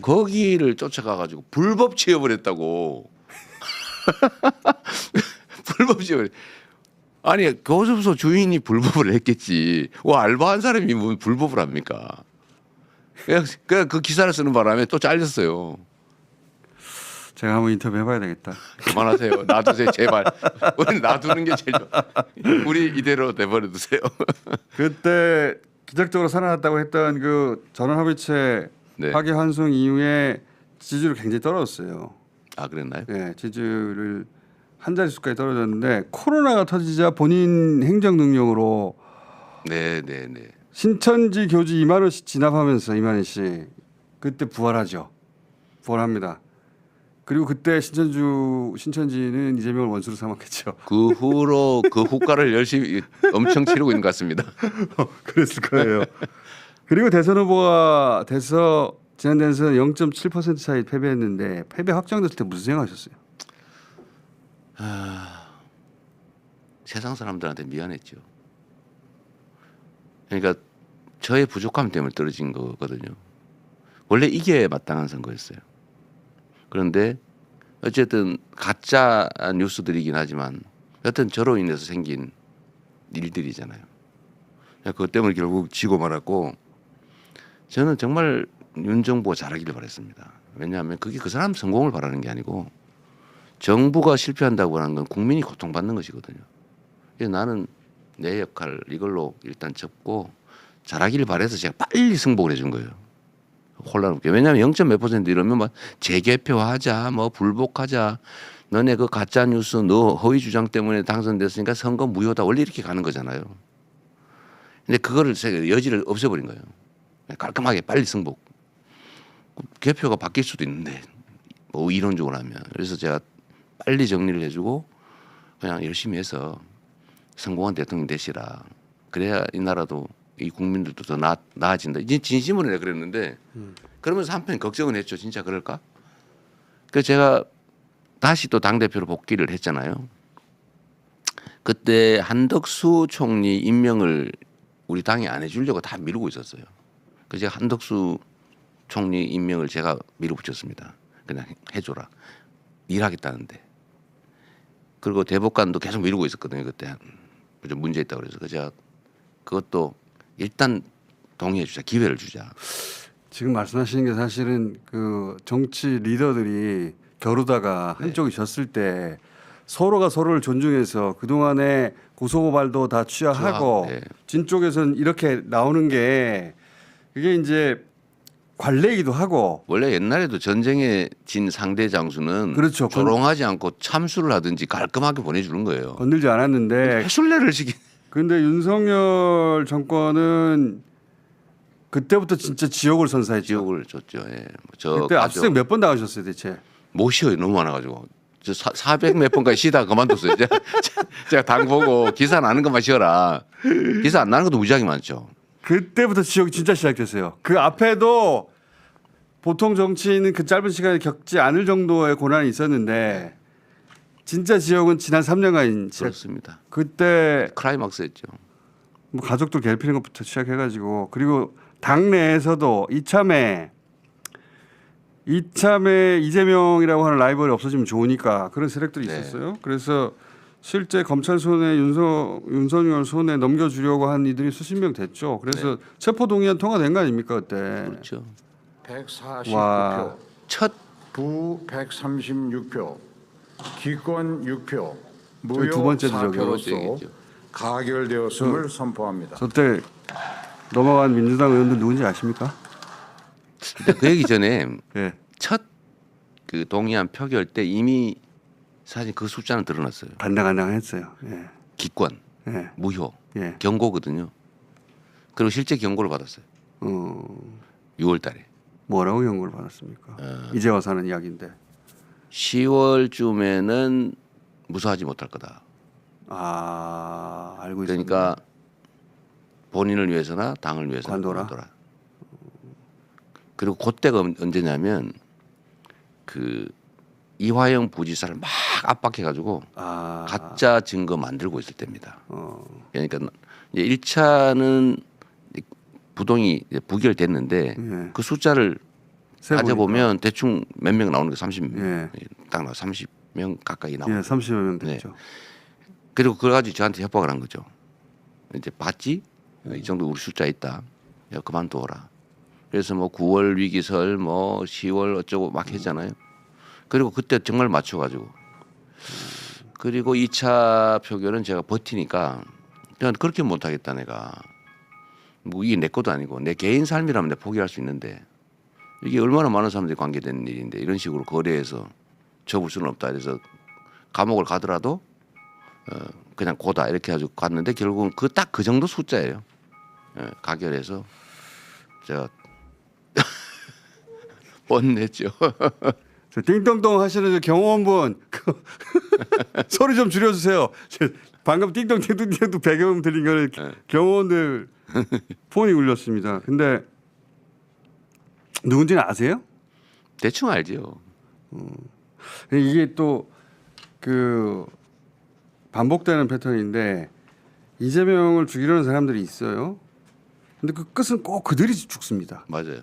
거기를 쫓아가가지고 불법 취업을 했다고. 불법 취업을. 아니 교습소 주인이 불법을 했겠지. 알바한 사람이 뭐 불법을 합니까? 그냥 그 기사를 쓰는 바람에 또 잘렸어요. 제가 한번 인터뷰 해봐야 되겠다. 그만하세요. 놔두세요 제발. 우리 놔두는 게 제일 좋아. 우리 이대로 내버려 두세요. 그때 기적적으로 살아났다고 했던 그 전원합의체 네. 파기 환송 이후에 지지율이 굉장히 떨어졌어요. 아 그랬나요? 네, 지지율을 한 자릿수까지 떨어졌는데 코로나가 터지자 본인 행정 능력으로 네. 신천지 교주 2만 원씩 진압하면서 2만 원씩 그때 부활하죠. 부활합니다. 그리고 그때 신천지는 이재명을 원수로 삼았겠죠. 그 후로 그 후과를 열심히 엄청 치르고 있는 것 같습니다. 그랬을 거예요. 그리고 대선 후보가 돼서 지난 대선 0.7% 차이 패배했는데 패배 확정됐을 때 무슨 생각하셨어요? 세상 사람들한테 미안했죠. 그러니까 저의 부족함 때문에 떨어진 거거든요. 원래 이게 마땅한 선거였어요. 그런데 어쨌든 가짜 뉴스들이긴 하지만 여튼 저로 인해서 생긴 일들이잖아요. 그것 때문에 결국 지고 말았고 저는 정말 윤 정부가 잘하기를 바랬습니다. 왜냐하면 그게 그 사람 성공을 바라는 게 아니고 정부가 실패한다고 하는 건 국민이 고통받는 것이거든요. 그래서 나는 내 역할 이걸로 일단 접고 잘하기를 바래서 제가 빨리 승복을 해준 거예요. 혼란 없게. 왜냐하면 0. 몇 % 이러면 막 재개표하자, 뭐 불복하자, 너네 그 가짜 뉴스, 너 허위 주장 때문에 당선됐으니까 선거 무효다. 원래 이렇게 가는 거잖아요. 근데 그거를 제가 여지를 없애버린 거예요. 깔끔하게 빨리 승복. 개표가 바뀔 수도 있는데 뭐 이론적으로 하면. 그래서 제가 빨리 정리를 해주고 그냥 열심히 해서 성공한 대통령 되시라. 그래야 이 나라도 이 국민들도 더 나아진다. 이제 진심으로 내가 그랬는데 그러면서 한편 걱정은 했죠. 진짜 그럴까? 그래서 제가 다시 또 당대표로 복귀를 했잖아요. 그때 한덕수 총리 임명을 우리 당이 안 해주려고 다 미루고 있었어요. 그래서 제가 한덕수 총리 임명을 제가 밀어붙였습니다. 그냥 해줘라. 일하겠다는데. 그리고 대법관도 계속 미루고 있었거든요. 그때 좀 문제 있다고 그래서 제가 그것도 일단 동의해 주자. 기회를 주자. 지금 말씀하시는 게 사실은 그 정치 리더들이 겨루다가 한쪽이 졌을 때 서로가 서로를 존중해서 그동안에 고소고발도 다 취하하고 네. 진 쪽에서는 이렇게 나오는 게 그게 이제 관례이기도 하고 원래 옛날에도 전쟁에 진 상대 장수는 그렇죠. 조롱하지 않고 참수를 하든지 깔끔하게 보내주는 거예요. 건들지 않았는데 해술래를 시킨. 근데 윤석열 정권은 그때부터 진짜 지옥을 선사했죠. 지옥을 줬죠. 예. 뭐 저 그때 압수수색 몇 번 당하셨어요 대체? 못 쉬어요. 너무 많아가지고. 저 400 몇 번까지 쉬다가 그만뒀어요. 제가 당 보고 기사 나는 것만 쉬어라. 기사 안 나는 것도 무지하게 많죠. 그때부터 지옥이 진짜 시작됐어요. 그 앞에도 보통 정치인은 그 짧은 시간에 겪지 않을 정도의 고난이 있었는데 진짜 지옥은 지난 3년간 그렇습니다. 그때 클라이막스였죠. 뭐 가족들 괴롭히는 것부터 시작해가지고 그리고 당내에서도 이참에 이재명이라고 하는 라이벌이 없어지면 좋으니까 그런 세력들이 네. 있었어요. 그래서 실제 검찰 손에 윤석열 손에 넘겨주려고 한 이들이 수십 명 됐죠. 그래서 체포동의안 통과된 거 아닙니까 그때? 그렇죠. 149표, 와. 첫 부 136표, 기권 6표, 저기 무효 두 번째죠, 저기. 4표로서 얘기죠. 가결되었음을 선포합니다. 저때 넘어간 민주당 의원들 누군지 아십니까? 근데 그 얘기 전에 예. 첫 그 동의안 표결 때 이미 사실 그 숫자는 드러났어요. 간당간당했어요. 예. 기권, 예. 무효, 예. 경고거든요. 그리고 실제 경고를 받았어요. 6월달에. 뭐라고 경고를 받았습니까? 이제 와서 하는 이야기인데. 10월쯤에는 무사하지 못할 거다. 아 알고 있습니다. 그러니까 본인을 위해서나 당을 위해서 관둬라. 그리고 그때가 언제냐면 그 이화영 부지사를 막 압박해가지고 아 가짜 증거 만들고 있을 때입니다. 어. 그러니까 이제 1차는 부동이 이제 부결됐는데 예. 그 숫자를 세보니까. 따져보면 대충 몇 명 나오는 게 30명. 예. 딱 나와 30명 가까이 나와요. 예, 30여 명 됐죠. 그리고 그걸 가지고 저한테 협박을 한 거죠. 이제 봤지? 이 정도 우리 숫자 있다. 야, 그만둬라. 그래서 뭐 9월 위기설 뭐 10월 어쩌고 막 했잖아요. 그리고 그때 정말 맞춰가지고. 그리고 2차 표결은 제가 버티니까 그냥 그렇게 못하겠다 내가. 뭐 이게 내 것도 아니고 내 개인 삶이라면 내가 포기할 수 있는데 이게 얼마나 많은 사람들이 관계된 일인데 이런 식으로 거래해서 접을 수는 없다. 그래서 감옥을 가더라도 그냥 고다 이렇게 해가지고 갔는데 결국은 그 딱 그 정도 숫자예요. 가결해서 제가 뻔냈죠. 저 띵동동 하시는 저 경호원분 그 소리 좀 줄여주세요. 방금 띵동띵동 배경 들린 거는 경호원들 폰이 울렸습니다. 근데 누군지는 아세요? 대충 알죠. 이게 또 그 반복되는 패턴인데 이재명을 죽이려는 사람들이 있어요. 근데 그 끝은 꼭 그들이 죽습니다. 맞아요.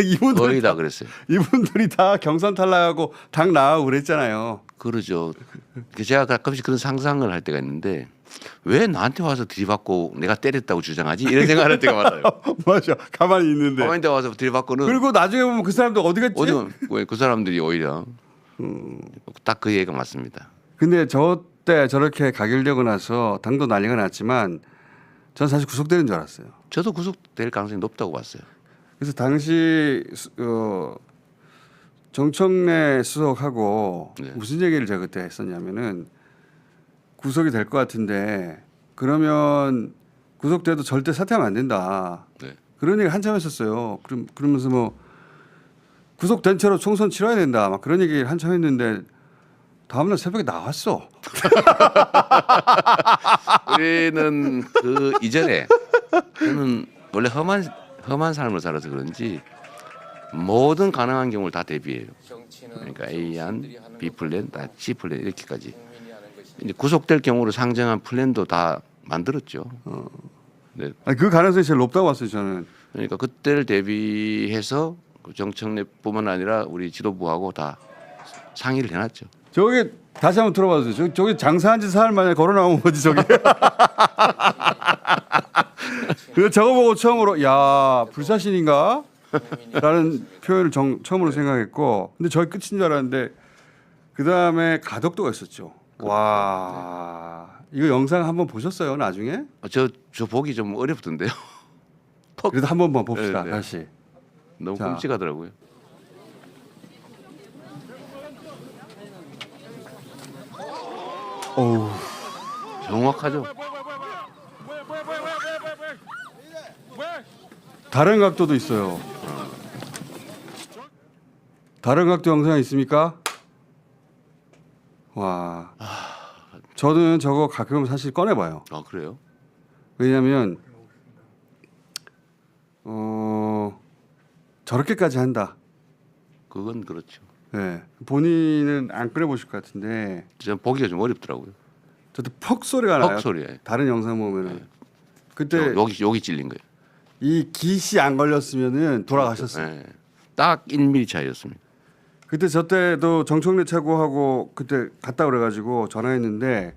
이분들 거의 다 그랬어요. 이분들이 다 경선 탈락하고 당 나가고 그랬잖아요. 그러죠. 제가 가끔씩 그런 상상을 할 때가 있는데 왜 나한테 와서 들이받고 내가 때렸다고 주장하지? 이런 생각을 할 때가 많아요. 맞아. 가만히 있는데. 가만히 와서 들이받고는 그리고 나중에 보면 그 사람들 어디 갔지? 그 사람들이 오히려 딱 그 얘기가 맞습니다. 근데 저 때 저렇게 가결되고 나서 당도 난리가 났지만 전 사실 구속되는 줄 알았어요. 저도 구속될 가능성이 높다고 봤어요. 그래서 당시 정청래 수석하고 네. 무슨 얘기를 제가 그때 했었냐면은 구속이 될 것 같은데 그러면 구속돼도 절대 사퇴하면 안 된다. 네. 그런 얘기 한참 했었어요. 그러면서 뭐 구속된 채로 총선 치러야 된다. 막 그런 얘기 한참 했는데 다음날 새벽에 나왔어. 우리는 그 이전에 저는 원래 험한 삶을 살아서 그런지 모든 가능한 경우를 다 대비해요. 그러니까 A안, B 플랜, 다 C 플랜 이렇게까지. 이제 구속될 경우로 상정한 플랜도 다 만들었죠. 네. 아니, 그 가능성이 제일 높다고 봤어요 저는. 그러니까 그때를 대비해서 정청래뿐만 아니라 우리 지도부하고 다 상의를 해놨죠. 저게 다시 한번 들어봐 주세요. 저게 장사한 지 사흘 만에 걸어 나온 거지 저게. 그래서 저거 보고 처음으로 야 불사신인가? 라는 표현을 처음으로 생각했고 근데 저게 끝인 줄 알았는데 그 다음에 가덕도가 있었죠. 와 이거 영상 한번 보셨어요 나중에? 저 보기 좀 어렵던데요. 그래도 한 번만 봅시다 네, 네. 다시. 너무 자. 끔찍하더라고요. 어우 정확하죠. 다른 각도도 있어요. 다른 각도 영상 있습니까? 와 저는 저거 가끔 사실 꺼내봐요. 아 그래요? 왜냐하면 저렇게까지 한다. 그건 그렇죠. 네. 본인은 안 꺼내보실 것 같은데 전 보기가 좀 어렵더라고요. 저도 퍽 소리가 나요. 퍽 소리에. 다른 영상 보면은 그때 여기 찔린 거예요. 이 깃이 안 걸렸으면은 돌아가셨어요. 네. 딱 1mm 차이였습니다. 그때 저 때도 정청래 최고하고 그때 갔다 그래가지고 전화했는데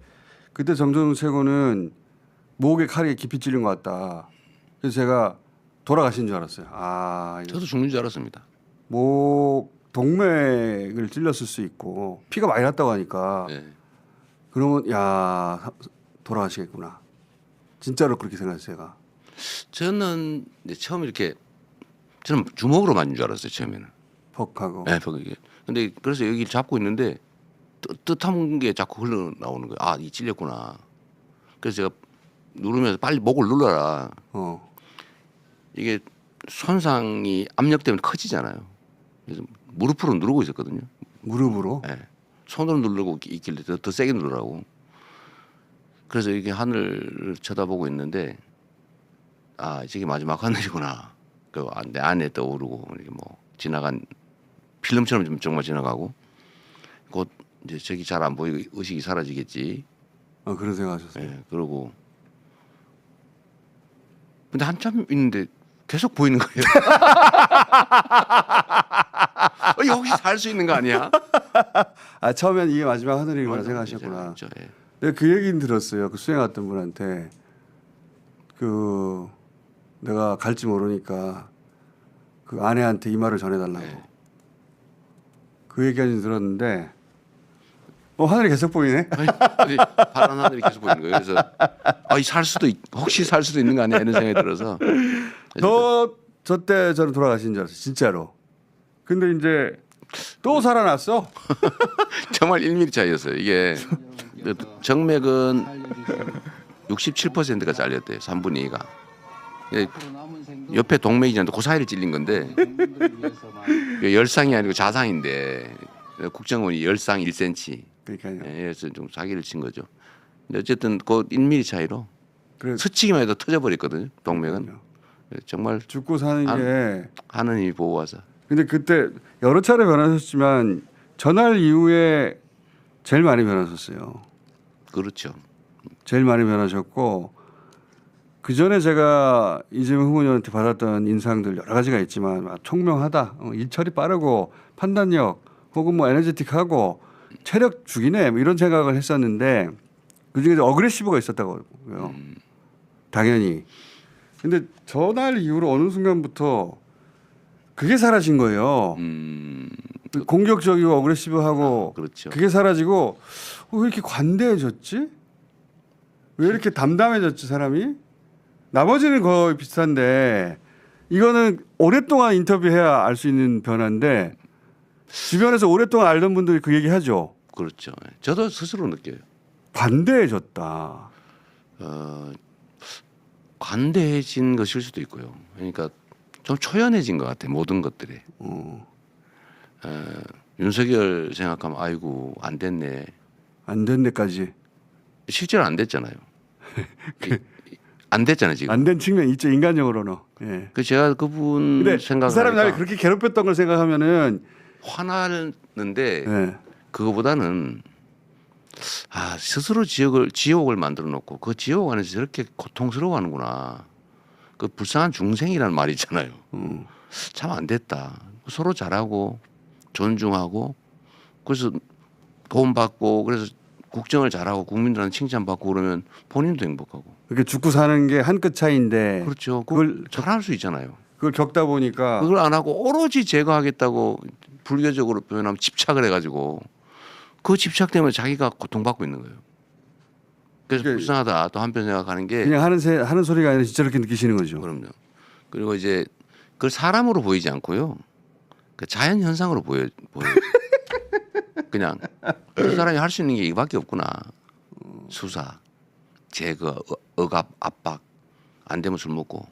그때 정청래 최고는 목에 칼이 깊이 찔린 것 같다. 그래서 제가 돌아가신 줄 알았어요. 아, 이거 저도 죽는 줄 알았습니다. 목 동맥을 찔렸을 수 있고 피가 많이 났다고 하니까 네. 그러면 야 돌아가시겠구나. 진짜로 그렇게 생각했어요. 제가. 저는 이제 처음 이렇게 저는 주먹으로 맞은 줄 알았어요 처음에는. 퍽하고. 네, 퍽이게. 근데 그래서 여기를 잡고 있는데 뜻한 게 자꾸 흘러 나오는 거예요. 아, 이 찔렸구나. 그래서 제가 누르면서 빨리 목을 눌러라. 이게 손상이 압력 때문에 커지잖아요. 그래서 무릎으로 누르고 있었거든요. 무릎으로. 네. 손으로 누르고 있길래 더 세게 누르라고. 그래서 이게 하늘을 쳐다보고 있는데 아 저게 마지막 하늘이구나. 그 내 안에 떠오르고 이렇게 뭐 지나간 필름처럼 좀 정말 지나가고 곧 이제 저기 잘 안 보이고 의식이 사라지겠지. 그런 생각하셨어요. 예, 그러고 근데 한참 있는데 계속 보이는 거예요. 이거 혹시 살 수 있는 거 아니야? 아 처음엔 이게 마지막 하늘이구나 생각하셨구나. 그렇죠, 예. 내가 그 얘기는 들었어요. 그 수행 왔던 분한테 그 내가 갈지 모르니까 그 아내한테 이 말을 전해달라고. 네. 그 얘기까지 들었는데 하늘이 계속 보이네. 아니, 파란 하늘이 계속 보이는 거예요. 그래서 혹시 살 수도 있는 거 아니야 이런 생각이 들어서 저 때 저는 돌아가신 줄 알았어요. 진짜로. 근데 이제 또 살아났어. 정말 1mm 차이였어요. 이게 정맥은 67%가 잘렸대요. 3분의 2가. 옆에 동맥이잖아요. 그 사이를 찔린 건데 열상이 아니고 자상인데 국정원이 열상 1cm. 그러니까요. 그래서 좀 사기를 친 거죠. 근데 어쨌든 그 1mm 차이로 그래 스치기만 해도 터져버렸거든요. 동맥은. 정말 죽고 사는 게. 하느님이 보호하사. 근데 그때 여러 차례 변하셨지만 전날 이후에 제일 많이 변하셨어요. 그렇죠. 제일 많이 변하셨고 그 전에 제가 이재명 후보님한테 받았던 인상들 여러 가지가 있지만 총명하다, 일처리 빠르고 판단력 혹은 뭐 에너제틱하고 체력 죽이네 뭐 이런 생각을 했었는데 그중에 어그레시브가 있었다고요. 당연히. 근데 전날 이후로 어느 순간부터 그게 사라진 거예요. 공격적이고 어그레시브하고 그렇죠. 그게 사라지고 왜 이렇게 관대해졌지? 왜 이렇게 담담해졌지 사람이? 나머지는 거의 비슷한데 이거는 오랫동안 인터뷰해야 알 수 있는 변화인데 주변에서 오랫동안 알던 분들이 그 얘기하죠. 그렇죠. 저도 스스로 느껴요. 관대해졌다. 관대해진 것일 수도 있고요. 그러니까 좀 초연해진 것 같아요. 모든 것들이. 윤석열 생각하면 아이고 안 됐네. 안 된 데까지. 실제로 안 됐잖아요. 안 됐잖아요 지금. 안 된 측면 있죠 인간적으로는. 예. 그 제가 그분 근데 생각을 그 사람이 나를 하니까 그렇게 괴롭혔던 걸 생각하면은 화나는데 예. 그거보다는 스스로 지옥을 만들어 놓고 그 지옥 안에서 저렇게 고통스러워하는구나. 그 불쌍한 중생이라는 말이 있잖아요. 참 안 됐다. 서로 잘하고 존중하고 그래서 돈 받고 그래서 국정을 잘하고 국민들한테 칭찬받고 그러면 본인도 행복하고. 이렇게 죽고 사는 게 한 끗 차이인데 그렇죠. 그걸 잘할 수 있잖아요. 그걸 겪다 보니까 그걸 안 하고 오로지 제거하겠다고 불교적으로 표현하면 집착을 해가지고 그 집착 때문에 자기가 고통받고 있는 거예요. 그래서 그게- 불쌍하다. 또 한편 생각하는 게 그냥 하는 소리가 아니라 진짜 그렇게 느끼시는 거죠. 그럼요. 그리고 이제 그걸 사람으로 보이지 않고요. 그 자연 현상으로 보여. 그냥 그 사람이 할 수 있는 게 이거밖에 없구나. 수사, 제거, 억압, 압박. 안 되면 술 먹고.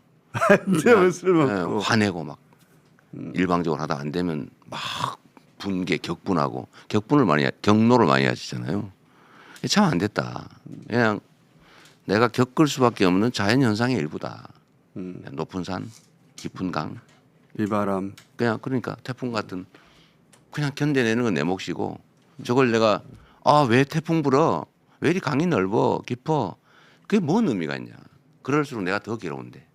근데 술 예, 먹고. 화내고 막 일방적으로 하다 안 되면 막 분개, 격분하고 경노를 많이 하시잖아요. 참 안 됐다. 그냥 내가 겪을 수밖에 없는 자연 현상의 일부다. 높은 산, 깊은 강, 비바람. 그냥 그러니까 태풍 같은 그냥 견뎌내는 건 내 몫이고 저걸 내가 왜 태풍 불어? 왜 이리 강이 넓어 깊어? 그게 뭔 의미가 있냐? 그럴수록 내가 더 괴로운데.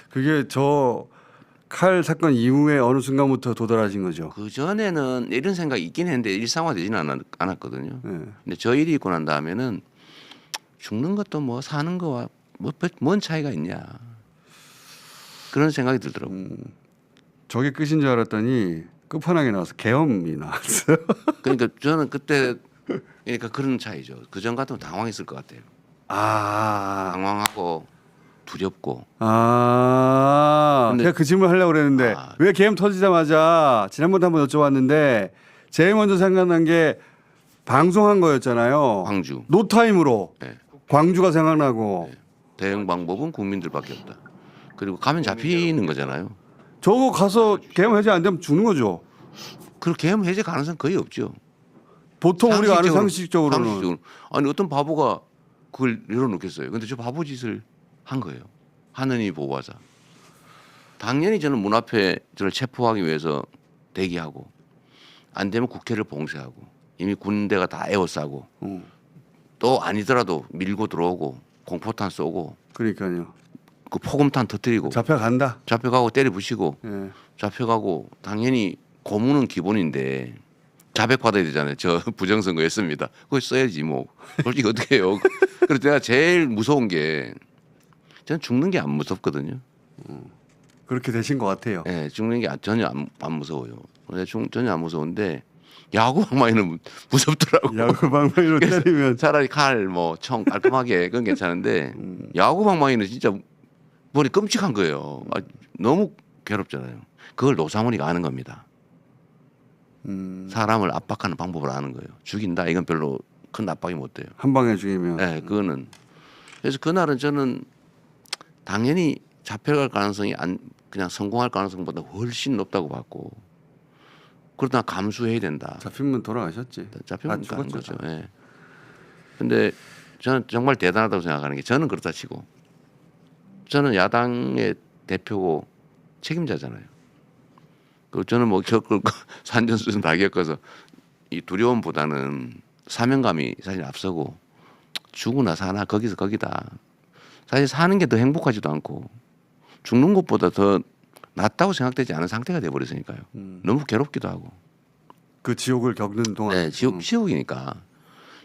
그게 저 칼 사건 이후에 어느 순간부터 도달하신 거죠. 그 전에는 이런 생각이 있긴 했는데 일상화되지는 않았거든요. 네. 근데 저 일이 있고 난 다음에는 죽는 것도 뭐 사는 거와 뭔 차이가 있냐 그런 생각이 들더라고요. 저게 끝인 줄 알았더니 끝판왕에 나와서 계엄이 나왔어요. 그러니까 저는 그때 그러니까 그런 차이죠. 그 전 같으면 당황했을 것 같아요. 당황하고 두렵고. 근데 제가 그 질문 하려고 그랬는데 왜 계엄 터지자마자 지난번에 한번 여쭤봤는데 제일 먼저 생각난 게 방송한 거였잖아요. 광주. 노타임으로 네. 광주가 생각나고 대응 방법은 국민들밖에 없다. 그리고 가면 잡히는 거잖아요. 저거 가서 계엄 해제 안 되면 죽는 거죠. 그 계엄 해제 가능성 거의 없죠. 보통 우리가 아는 상식적으로는. 상식적으로. 아니 어떤 바보가 그걸 내려놓겠어요. 근데 저 바보 짓을 한 거예요. 하느니 보호하자. 당연히 저는 문 앞에 저를 체포하기 위해서 대기하고 안 되면 국회를 봉쇄하고 이미 군대가 다 에워싸고 또 아니더라도 밀고 들어오고 공포탄 쏘고 그러니까요. 그 포금탄 터뜨리고 잡혀간다. 잡혀가고 때려 부시고 예. 잡혀가고 당연히 고문은 기본인데 자백 받아야 되잖아요. 저 부정선거 했습니다. 그거 써야지 뭐. 솔직히 어떻게 해요. 그래서 내가 제일 무서운 게 저는 죽는 게 안 무섭거든요. 그렇게 되신 것 같아요. 예, 죽는 게 전혀 안 무서워요. 근데 전혀 안 무서운데 야구 방망이는 무섭더라고. 야구 방망이로 그래서 때리면 차라리 칼, 뭐 총 깔끔하게 그건 괜찮은데 야구 방망이는 진짜 머리 끔찍한 거예요. 너무 괴롭잖아요. 그걸 노사모니가 아는 겁니다. 사람을 압박하는 방법을 아는 거예요. 죽인다 이건 별로 큰 압박이 못 돼요. 한 방에 죽이면. 네, 그거는 그래서 그날은 저는 당연히 잡혀갈 가능성이 그냥 성공할 가능성보다 훨씬 높다고 봤고 그러다 감수해야 된다. 잡히면 돌아가셨지. 잡히면 다 가는 죽었죠. 거죠. 예. 근데 저는 정말 대단하다고 생각하는 게 저는 그렇다 치고 저는 야당의 대표고 책임자잖아요. 그 저는 뭐 겪을 거 산전수전 다 겪어서 이 두려움보다는 사명감이 사실 앞서고 죽으나 사나 거기서 거기다. 사실 사는 게 더 행복하지도 않고 죽는 것보다 더 낫다고 생각되지 않은 상태가 돼버렸으니까요. 너무 괴롭기도 하고. 그 지옥을 겪는 동안. 네, 지옥이니까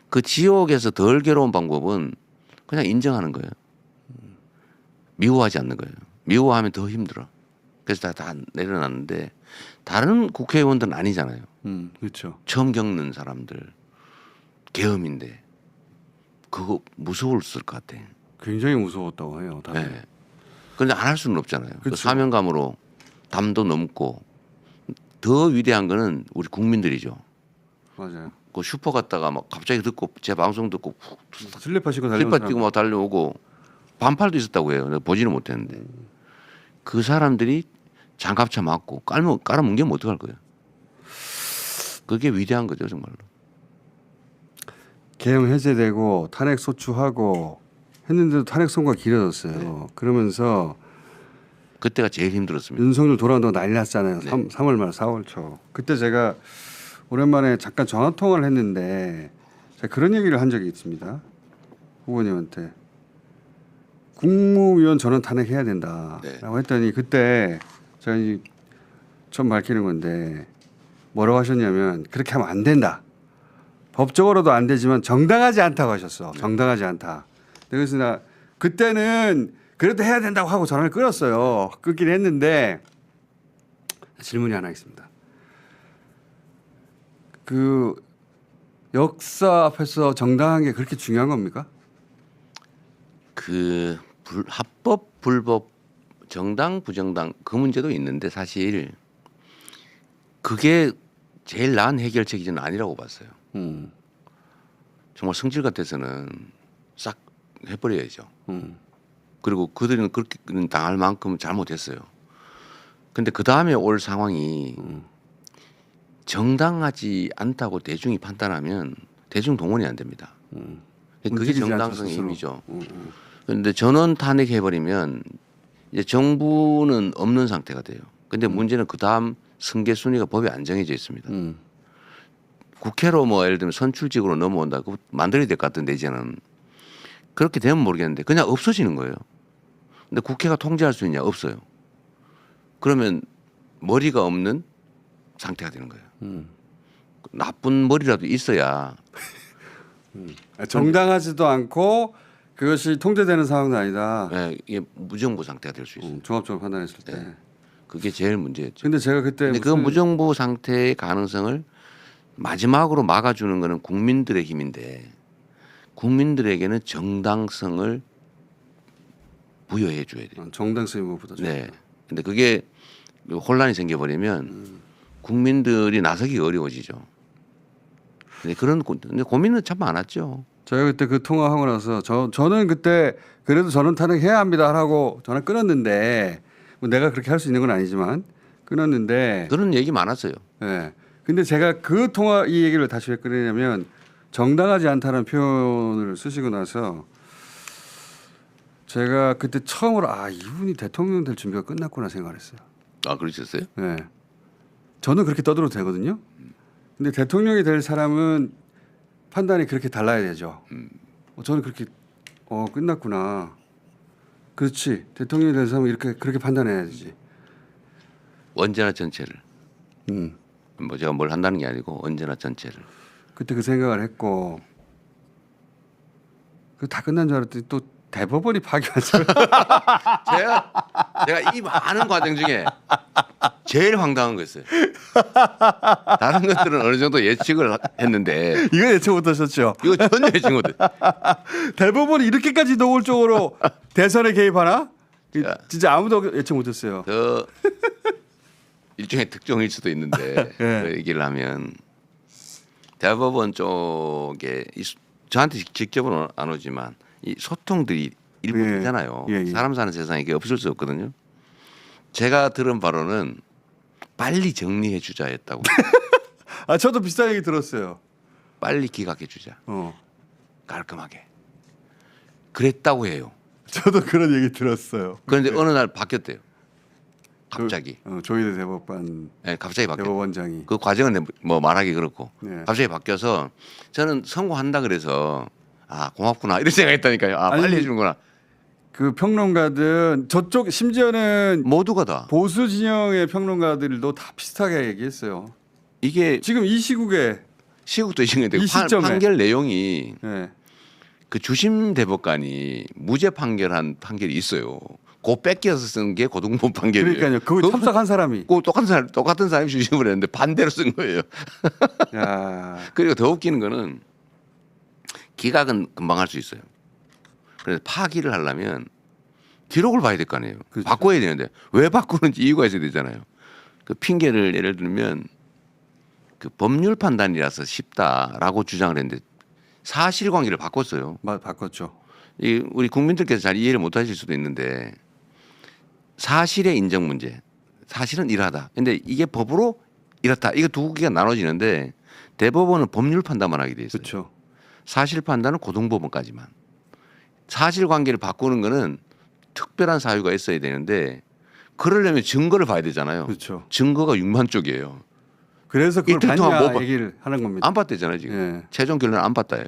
그 지옥에서 덜 괴로운 방법은 그냥 인정하는 거예요. 미워하지 않는 거예요. 미워하면 더 힘들어. 그래서 다 내려놨는데 다른 국회의원들은 아니잖아요. 그렇죠. 처음 겪는 사람들 계엄인데 그거 무서웠을 것 같아. 굉장히 무서웠다고 해요. 다들. 네. 그런데 안 할 수는 없잖아요. 그 그쵸. 사명감으로 담도 넘고 더 위대한 거는 우리 국민들이죠. 맞아요. 그 슈퍼 갔다가 막 갑자기 듣고 제 방송 듣고 슬리퍼 신고 달려온 슬리퍼 사람. 뛰고 막 달려오고 반팔도 있었다고 해요. 내가 보지는 못했는데 그 사람들이 장갑차 맞고 깔아뭉개면 어떡할 거예요. 그게 위대한 거죠 정말로. 계엄 해제되고 탄핵 소추하고 했는데도 탄핵 선고가 길어졌어요. 네. 그러면서 그때가 제일 힘들었습니다. 윤석열 돌아온다고 난리 났잖아요. 네. 3월 말 4월 초. 그때 제가 오랜만에 잠깐 전화 통화를 했는데 제가 그런 얘기를 한 적이 있습니다. 후보님한테 국무위원 전원 탄핵해야 된다라고 네. 했더니 그때 제가 처음 밝히는 건데 뭐라고 하셨냐면 그렇게 하면 안 된다. 법적으로도 안 되지만 정당하지 않다고 하셨어. 정당하지 않다. 그래서 나 그때는 그래도 해야 된다고 하고 전화를 끊었어요. 끊긴 했는데 질문이 하나 있습니다. 그 역사 앞에서 정당한 게 그렇게 중요한 겁니까? 합법 불법 정당 부정당 그 문제도 있는데 사실 그게 제일 나은 해결책이 아니라고 봤어요. 정말 성질 같아서는 싹 해버려야죠. 그리고 그들은 그렇게 당할 만큼 잘못했어요. 근데 그 다음에 올 상황이 정당하지 않다고 대중이 판단하면 대중 동원이 안 됩니다. 그게 움직이지 않죠, 정당성의 스스로. 힘이죠. 그런데 전원 탄핵해버리면 이제 정부는 없는 상태가 돼요. 근데 문제는 그 다음 승계 순위가 법에 안 정해져 있습니다. 국회로 뭐 예를 들면 선출직으로 넘어온다. 그거 만들어야 될 것 같은데 이제는 그렇게 되면 모르겠는데 그냥 없어지는 거예요. 근데 국회가 통제할 수 있냐? 없어요. 그러면 머리가 없는 상태가 되는 거예요. 나쁜 머리라도 있어야 정당하지도 않고 그것이 통제되는 상황도 아니다. 예, 이게 무정부 상태가 될 수 있어요. 종합적으로 판단했을 때. 네. 그게 제일 문제였죠. 근데 제가 그때 근데 그 무정부 상태의 가능성을 마지막으로 막아주는 거는 국민들의 힘인데 국민들에게는 정당성을 부여해 줘야 돼요. 정당성이 무엇보다 네. 근데 그게 혼란이 생겨버리면 국민들이 나서기 어려워지죠. 근데 근데 고민은 참 많았죠. 저희가 그때 그 통화하고 나서 저는 그때 그래도 저는 탄핵해야 합니다라고 전화 끊었는데 뭐 내가 그렇게 할 수 있는 건 아니지만 끊었는데 그런 얘기 많았어요. 예. 근데 제가 그 통화 이 얘기를 다시 왜 꺼내냐면 정당하지 않다는 표현을 쓰시고 나서 제가 그때 처음으로 이분이 대통령 될 준비가 끝났구나 생각을 했어요. 아, 그러셨어요? 예. 저는 그렇게 떠들어도 되거든요. 근데 대통령이 될 사람은 판단이 그렇게 달라야 되죠. 저는 그렇게 끝났구나. 그렇지. 대통령이 될 사람은 그렇게 판단해야 되지. 언제나 전체를. 음. 뭐 제가 뭘 한다는 게 아니고 언제나 전체를. 그때 그 생각을 했고 그 다 끝난 줄 알았더니 또 대법원이 파기환송을 제가 이 많은 과정 중에 제일 황당한 거였어요. 다른 것들은 어느 정도 예측을 했는데 이거 예측 못하셨죠? 이거 전혀 예측 못해. 대법원이 이렇게까지 노골적으로 대선에 개입하나? 자. 진짜 아무도 예측 못했어요. 저 일종의 특종일 수도 있는데 예. 그 얘기를 하면 대법원 쪽에 저한테 직접은 안 오지만 이 소통들이 일부잖아요. 예, 예. 사람 사는 세상에 이게 없을 수 없거든요. 제가 들은 바로는 빨리 정리해 주자였다고. 저도 비슷한 얘기 들었어요. 빨리 기각해 주자. 어. 깔끔하게. 그랬다고 해요. 저도 그런 얘기 들었어요. 그런데 어느 날 바뀌었대요. 갑자기. 조희대 대법관 네, 갑자기 바뀌었. 대법원장이. 그 과정은 뭐 말하기 그렇고 네. 갑자기 바뀌어서 저는 선고한다 그래서 고맙구나 이런 생각했다니까요. 아니, 빨리 해주는구나. 그 평론가들 저쪽 심지어는 모두가 다 보수 진영의 평론가들도 다 비슷하게 얘기했어요. 이게 지금 이 시국에 시국도 있는데 이 시점에. 판결 내용이 예. 그 주심 대법관이 무죄 판결한 판결이 있어요. 그 뺏겨서 쓴 게 고등법 판결이에요. 그러니까요. 그거 참석한 사람이. 그 똑같은 사람이 주심을 했는데 반대로 쓴 거예요. 야. 그리고 더 웃기는 거는 기각은 금방 할 수 있어요. 그래서 파기를 하려면 기록을 봐야 될 거 아니에요. 그렇죠. 바꿔야 되는데 왜 바꾸는지 이유가 있어야 되잖아요. 그 핑계를 예를 들면 그 법률 판단이라서 쉽다라고 주장을 했는데 사실관계를 바꿨어요. 바꿨죠. 이 우리 국민들께서 잘 이해를 못하실 수도 있는데 사실의 인정 문제, 사실은 이러하다. 근데 이게 법으로 이렇다. 이거 두 개가 나눠지는데 대법원은 법률 판단만 하게 돼 있어요. 그렇죠. 사실 판단은 고등법원까지만. 사실관계를 바꾸는 거는 특별한 사유가 있어야 되는데 그러려면 증거를 봐야 되잖아요. 그렇죠. 증거가 6만 쪽이에요. 그래서 그걸 이틀 동안 봤냐 뭐 얘기를 하는 겁니다. 안 봤대잖아요 지금. 예. 최종 결론은 안 봤다예요.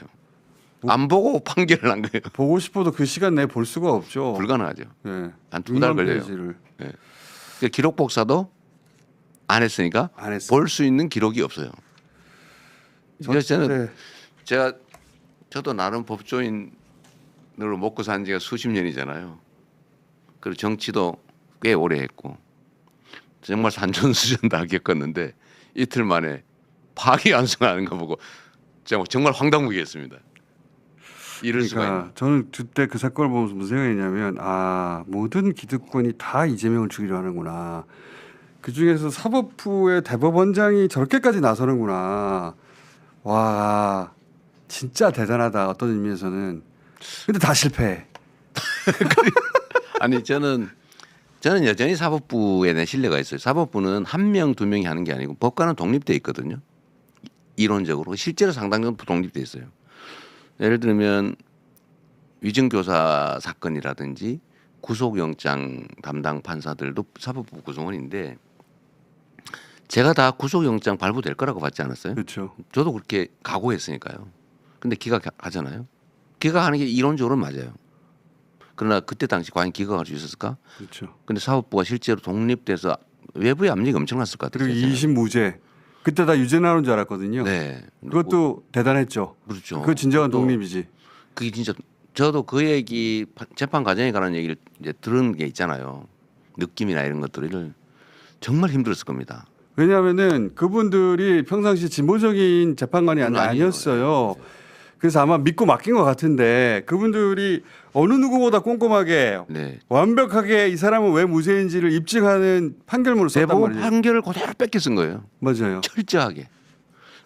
안 보고 판결을 한 거예요. 보고 싶어도 그 시간 내에 볼 수가 없죠. 불가능하죠. 예. 한 두 달 6만 걸려요. 페이지를 그 기록 복사도 안 했으니까 안 했어요. 볼 수 있는 기록이 없어요. 그래서 저는 저도 나름 법조인으로 먹고 산 지가 수십 년이잖아요. 그리고 정치도 꽤 오래 했고 정말 산전수전 다 겪었는데 이틀 만에 파기환송하는 거 보고 정말 황당무계했습니다. 이럴 수가 있나? 그러니까 저는 그때 그 사건을 보면서 무슨 생각이냐면 모든 기득권이 다 이재명을 죽이려 하는구나. 그 중에서 사법부의 대법원장이 저렇게까지 나서는구나. 와 진짜 대단하다 어떤 의미에서는. 근데 다 실패해. 아니 저는 여전히 사법부에 대한 신뢰가 있어요. 사법부는 한 명, 두 명이 하는 게 아니고 법관은 독립돼 있거든요. 이론적으로 실제로 상당 정도 독립돼 있어요. 예를 들면 위증교사 사건이라든지 구속영장 담당 판사들도 사법부 구성원인데 제가 다 구속영장 발부될 거라고 봤지 않았어요? 그렇죠. 저도 그렇게 각오했으니까요. 근데 기각하잖아요. 기각하는 게 이론적으로 맞아요. 그러나 그때 당시 과연 기각할 수 있었을까? 그렇죠. 근데 사법부가 실제로 독립돼서 외부의 압력이 엄청났을 것 같아요. 그리고 2심 무죄. 그때 다 유죄 나오는 줄 알았거든요. 네. 그것도 대단했죠. 그렇죠. 그거 진정한 그것도 독립이지. 그게 진짜 저도 그 얘기 재판 과정에 관한 얘기를 이제 들은 게 있잖아요. 느낌이나 이런 것들을 정말 힘들었을 겁니다. 왜냐하면은 그분들이 평상시 진보적인 재판관이 아니에요. 아니었어요. 그래서 아마 믿고 맡긴 것 같은데 그분들이 어느 누구보다 꼼꼼하게 네. 완벽하게 이 사람은 왜 무죄인지를 입증하는 판결문을 썼단 대법원 말이에요. 판결을 그대로 뺏겨 쓴 거예요. 맞아요. 철저하게.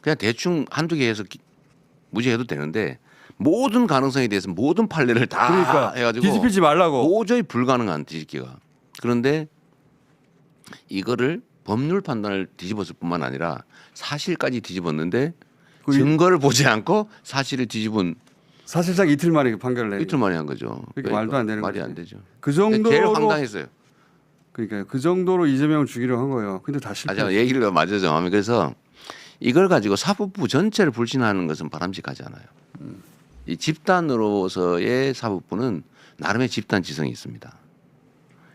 그냥 대충 한두 개 해서 무죄해도 되는데 모든 가능성에 대해서 모든 판례를 다 그러니까 해가지고 뒤집히지 말라고. 도저히 불가능한 뒤집기가. 그런데 이거를 법률 판단을 뒤집었을 뿐만 아니라 사실까지 뒤집었는데 그 증거를 보지 않고 사실을 뒤집은 사실상 이틀 만에 그 판결을 내요. 이틀 만에 한 거죠. 그러니까 말도 안 되는 말이 거지. 안 되죠. 그 제일 정도로 황당했어요. 그러니까 그 정도로 이재명을 죽이려 한 거예요. 근데 다 실패. 제가 얘기를 맞아 정하면 그래서 이걸 가지고 사법부 전체를 불신하는 것은 바람직하지 않아요. 이 집단으로서의 사법부는 나름의 집단 지성이 있습니다.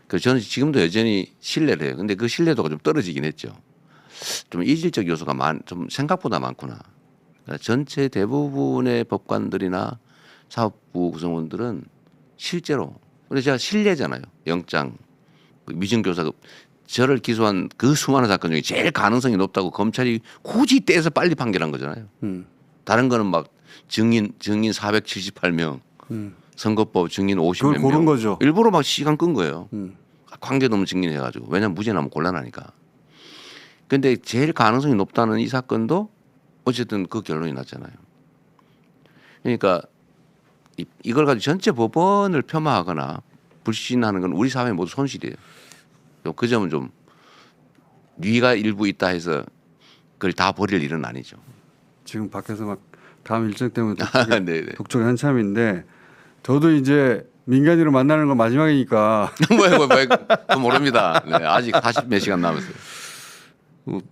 그래서 저는 지금도 여전히 신뢰를 해요. 근데 그 신뢰도가 좀 떨어지긴 했죠. 좀 이질적 요소가 좀 생각보다 많구나. 그러니까 전체 대부분의 법관들이나 사법부 구성원들은 실제로 근데 제가 신뢰잖아요. 영장 위증교사 저를 기소한 그 수많은 사건 중에 제일 가능성이 높다고 검찰이 굳이 떼서 빨리 판결한 거잖아요. 다른 거는 막 증인 478명, 선거법 증인 50몇 그걸 명. 고른 거죠. 일부러 막 시간 끈 거예요. 관계 너무 증인해가지고 왜냐면 무죄 나면 곤란하니까. 근데 제일 가능성이 높다는 이 사건도 어쨌든 그 결론이 났잖아요. 그러니까 이걸 가지고 전체 법원을 폄하하거나 불신하는 건 우리 사회 모두 손실이에요. 그 점은 좀 뉘가 일부 있다 해서 그걸 다 버릴 일은 아니죠. 지금 밖에서 막 다음 일정 때문에 네네. 독촉이 한참인데 저도 이제 민간인으로 만나는 건 마지막이니까 뭐 모릅니다. 네, 아직 40몇 시간 남았어요.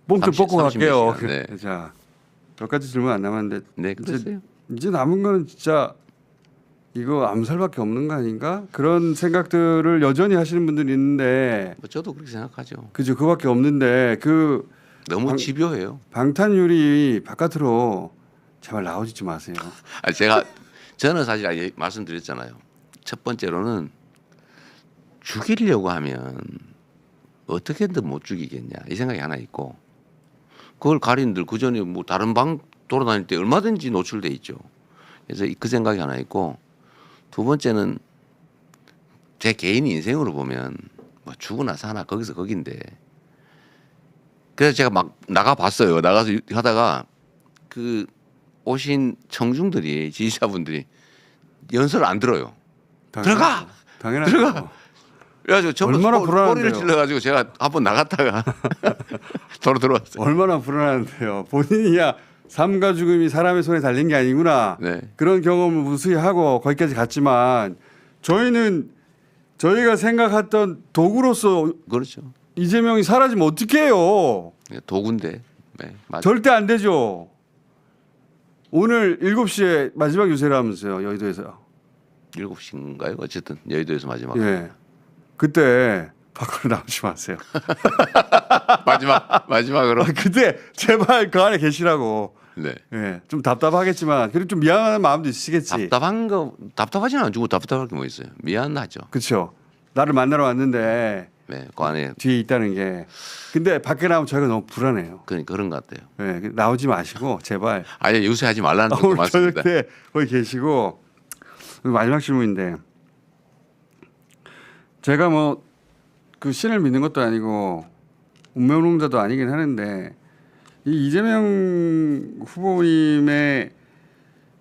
뽕좀 뽑고 30 몇 갈게요. 시간, 네. 자, 몇 가지 질문 안 남았는데 네, 그랬어요. 이제 남은 거는 진짜 이거 암살밖에 없는 거 아닌가? 그런 생각들을 여전히 하시는 분들이 있는데 뭐 저도 그렇게 생각하죠. 그죠? 그밖에 없는데 그 너무 집요해요. 방탄유리 바깥으로 제발 나오지 마세요. 저는 사실 말씀드렸잖아요. 첫 번째로는 죽이려고 하면 어떻게든 못 죽이겠냐 이 생각이 하나 있고 그걸 가린들 그 전에 뭐 다른 방 돌아다닐 때 얼마든지 노출돼 있죠. 그래서 그 생각이 하나 있고 두 번째는 제 개인 인생으로 보면 뭐 죽으나 사나 거기서 거긴데 그래서 제가 막 나가 봤어요. 나가서 하다가 그 오신 청중들이 지지자분들이 연설을 안 들어요. 들어가! 당연하죠. 들어가! 그래가지고 전부 얼마나 소리를 불안한데요. 질러가지고 제가 한번 나갔다가 도로 들어왔어요. 얼마나 불안한데요. 본인이야 삶과 죽음이 사람의 손에 달린 게 아니구나. 네. 그런 경험을 무수히 하고 거기까지 갔지만 저희는 저희가 생각했던 도구로서 그렇죠. 이재명이 사라지면 어떡해요. 도구인데. 네, 맞아요. 절대 안 되죠. 오늘 7시에 마지막 유세라면서요. 여의도에서. 7시인가요? 어쨌든 여의도에서 마지막. 예. 그때 밖으로 나오지 마세요. 마지막으로. 그때 제발 그 안에 계시라고. 네. 예. 좀 답답하겠지만 그리고 좀 미안한 마음도 있으시겠지. 답답하지는 않고 답답할 게 뭐 있어요. 미안하죠. 그렇죠. 나를 만나러 왔는데 네, 그 안에 뒤에 있다는 게. 근데 밖에 나오면 저희가 너무 불안해요. 그런 것 같아요. 네, 나오지 마시고 제발. 아예 유세하지 말라는 것도 오늘 맞습니다. 저녁 때 거기 계시고. 마지막 질문인데 제가 뭐 그 신을 믿는 것도 아니고 운명론자도 아니긴 하는데 이 이재명 후보님의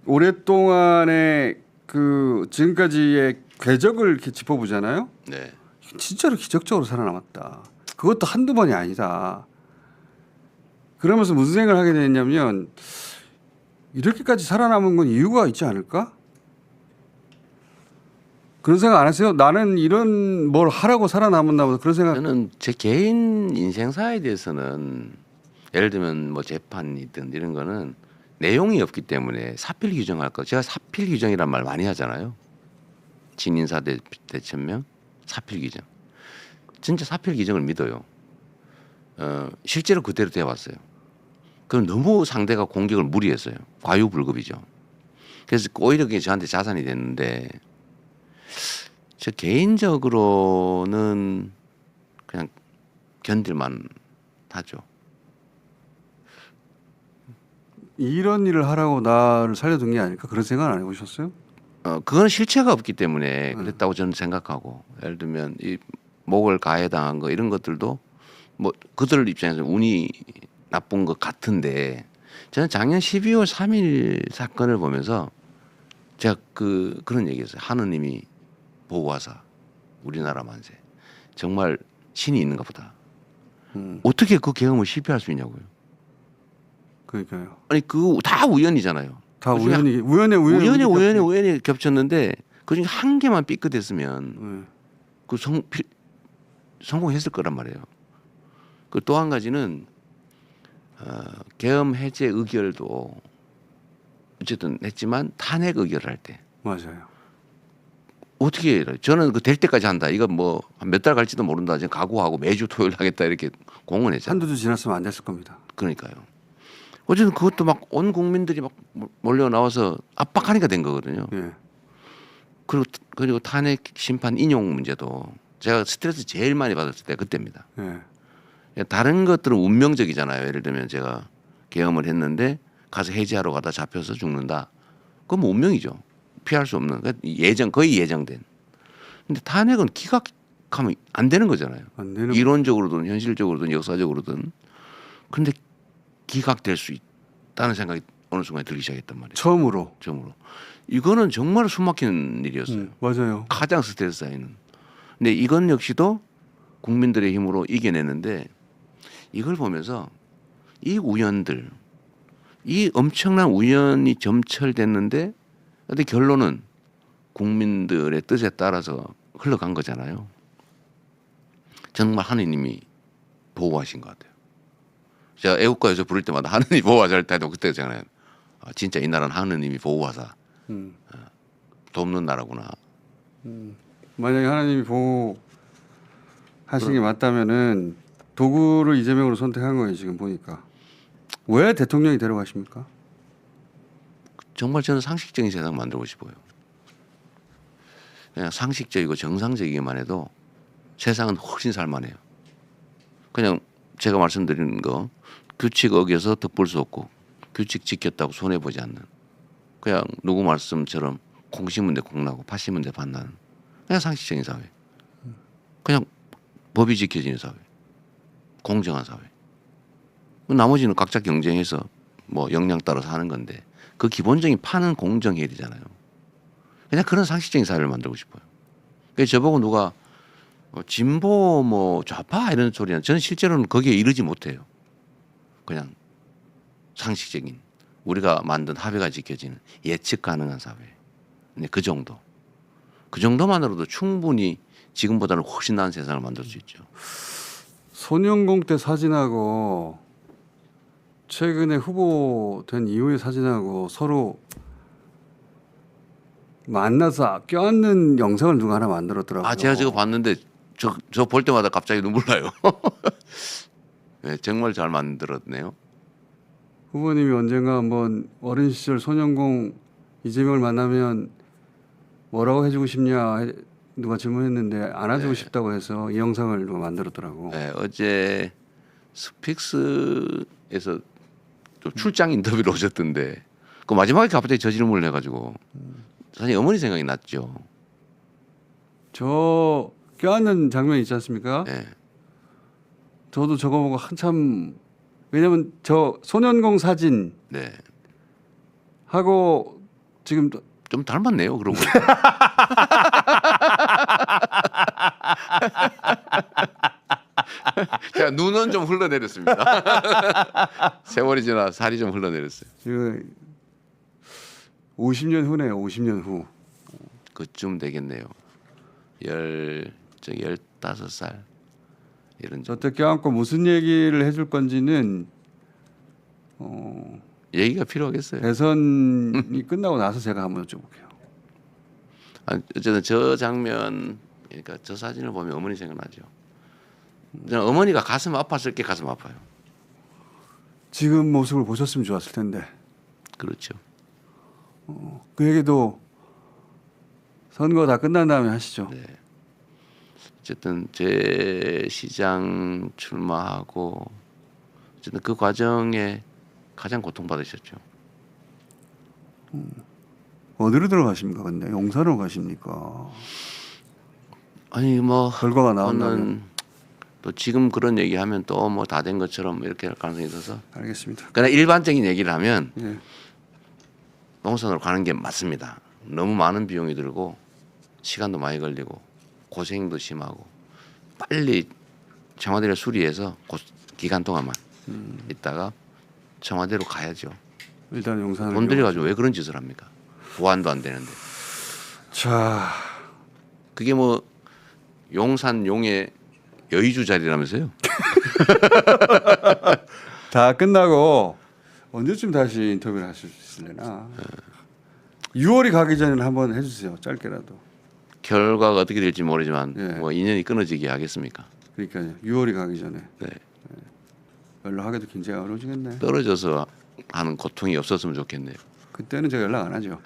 오랫동안의 그 지금까지의 궤적을 이렇게 짚어보잖아요. 네. 진짜로 기적적으로 살아남았다. 그것도 한두 번이 아니다. 그러면서 무슨 생각을 하게 됐냐면 이렇게까지 살아남은 건 이유가 있지 않을까? 그런 생각 안 하세요? 나는 이런 뭘 하라고 살아남았나 보다 그런 생각. 저는 제 개인 인생사에 대해서는 예를 들면 뭐 재판이든 이런 거는 내용이 없기 때문에 사필 규정할 거. 제가 사필 규정이란 말 많이 하잖아요. 진인사 대천명 사필 규정. 진짜 사필 규정을 믿어요. 실제로 그대로 되어왔어요. 그럼 너무 상대가 공격을 무리했어요. 과유불급이죠. 그래서 오히려 그게 저한테 자산이 됐는데 저 개인적으로는 그냥 견딜만 하죠. 이런 일을 하라고 나를 살려둔 게 아닐까 그런 생각 안 해보셨어요? 그건 실체가 없기 때문에 그랬다고 저는 생각하고 예를 들면 이 목을 가해당한 거 이런 것들도 뭐 그들 입장에서 운이 나쁜 것 같은데 저는 작년 12월 3일 사건을 보면서 제가 그런 얘기했어요. 하느님이 보호하사 우리나라 만세 정말 신이 있는가 보다. 어떻게 그 계엄을 실패할 수 있냐고요. 그러니까요. 아니 그 다 우연이잖아요. 다 그중에 우연히 겹쳤는데 그중에 한 개만 삐끗했으면 그 성공했을 거란 말이에요. 그 또 한 가지는 계엄 해제 의결도 어쨌든 했지만 탄핵 의결을 할 때 맞아요. 어떻게 해요? 저는 그 될 때까지 한다. 이거 뭐 몇 달 갈지도 모른다. 지금 각오하고 매주 토요일 하겠다 이렇게 공언했잖아요. 한두 주 지났으면 안 됐을 겁니다. 그러니까요. 어쨌든 그것도 막 온 국민들이 막 몰려 나와서 압박하니까 된 거거든요. 예. 그리고 탄핵 심판 인용 문제도 제가 스트레스 제일 많이 받았을 때 그때입니다. 예. 다른 것들은 운명적이잖아요. 예를 들면 제가 계엄을 했는데 가서 해제하러 가다 잡혀서 죽는다. 그건 뭐 운명이죠. 피할 수 없는 거의 예정된. 근데 탄핵은 기각하면 안 되는 거잖아요. 안 되는 이론적으로든 현실적으로든 역사적으로든. 근데 기각될 수 있다는 생각이 어느 순간에 들기 시작했단 말이에요. 처음으로. 이거는 정말 숨막히는 일이었어요. 맞아요. 가장 스트레스 쌓이는. 근데 이건 역시도 국민들의 힘으로 이겨내는데 이걸 보면서 이 우연들, 이 엄청난 우연이 점철됐는데 근데 결론은 국민들의 뜻에 따라서 흘러간 거잖아요. 정말 하느님이 보호하신 것 같아요. 제가 애국가에서 부를 때마다 하느님이 보호하자 할 때도 그때잖아요. 진짜 이 나라는 하느님이 보호하사 돕는 나라구나. 만약에 하나님이 보호하신 게 맞다면은 도구를 이재명으로 선택한 거예요. 지금 보니까. 왜 대통령이 데려가십니까? 정말 저는 상식적인 세상 만들고 싶어요. 그냥 상식적이고 정상적이기만 해도 세상은 훨씬 살만해요. 그냥 제가 말씀드리는 거 규칙 어겨서 덕볼 수 없고 규칙 지켰다고 손해보지 않는 그냥 누구 말씀처럼 콩 심은 데 콩 나고 팥 심은 데 팥 나는 그냥 상식적인 사회. 그냥 법이 지켜지는 사회. 공정한 사회. 나머지는 각자 경쟁해서 뭐 역량 따라서 하는 건데 그 기본적인 판은 공정해야 되잖아요. 그냥 그런 상식적인 사회를 만들고 싶어요. 그래서 저보고 누가 진보 뭐 좌파 이런 소리는 저는 실제로는 거기에 이르지 못해요. 그냥 상식적인 우리가 만든 합의가 지켜지는 예측 가능한 사회. 네, 그 정도. 그 정도만으로도 충분히 지금보다는 훨씬 나은 세상을 만들 수 있죠. 손영공 때 사진하고 최근에 후보 된 이후의 사진하고 서로 만나서 껴안는 영상을 누가 하나 만들었더라고요. 제가 저거 봤는데 저 볼 때마다 갑자기 눈물 나요. 네, 정말 잘 만들었네요. 후보님이 언젠가 한번 어린 시절 손영공 이재명을 만나면 뭐라고 해주고 싶냐 누가 질문했는데 안아주고 싶다고 해서 이 영상을 누가 만들었더라고. 네, 어제 스픽스에서 좀 출장 인터뷰를 오셨던데 그 마지막에 갑자기 저 질문을 해가지고 사실 어머니 생각이 났죠. 저 껴안는 장면 있지 않습니까? 네. 저도 저거 보고 한참 왜냐면 저 소년공 사진 네. 하고 지금 좀 닮았네요. 그러고 보니까. 제가 눈은 좀 흘러내렸습니다. 세월이 지나 살이 좀 흘러내렸어요. 지금 50년 후네요. 50년 후. 그쯤 되겠네요. 15살 이런 정 저때 껴안고 무슨 얘기를 해줄 건지는 얘기가 필요하겠어요. 대선이 끝나고 나서 제가 한번 여쭤볼게요. 어쨌든 저 장면, 그러니까 저 사진을 보면 어머니 생각나죠. 저는 어머니가 가슴 아팠을 게 가슴 아파요. 지금 모습을 보셨으면 좋았을 텐데 그렇죠. 그 얘기도 선거 다 끝난 다음에 하시죠. 네. 어쨌든 제 시장 출마하고 어쨌든 그 과정에 가장 고통받으셨죠. 어디로 들어가십니까? 근데 용산으로 가십니까? 아니 뭐 결과가 나온다면 저는 또 지금 그런 얘기하면 또 뭐 다 된 것처럼 이렇게 할 가능성이 있어서 알겠습니다. 그러나 일반적인 얘기를 하면 예. 농산으로 가는 게 맞습니다. 너무 많은 비용이 들고 시간도 많이 걸리고 고생도 심하고 빨리 청와대를 수리해서 기간 동안만 있다가 청와대로 가야죠. 일단 용산을 돈 들여가지고 왜 그런 짓을 합니까? 보안도 안 되는데. 자, 그게 뭐 용산 용의 여의주 자리라면서요? 다 끝나고 언제쯤 다시 인터뷰를 하실 수 있을래나? 6월이 가기 전에는 한번 해주세요. 짧게라도. 결과가 어떻게 될지 모르지만 예. 뭐 인연이 끊어지게 하겠습니까? 그러니까요. 6월이 가기 전에 네. 연락하기도 굉장히 어려워지겠네. 떨어져서 하는 고통이 없었으면 좋겠네요. 그때는 제가 연락 안 하죠.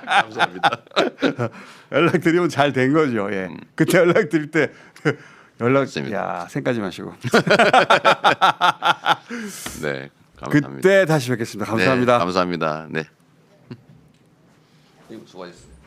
감사합니다. 연락 드리면 잘 된 거죠. 예. 그때 연락 드릴 때 연락 맞습니다. 야 생까지 마시고. 네, 감사합니다. 그때 다시 뵙겠습니다. 감사합니다. 네, 감사합니다. 네. 수고하셨습니다.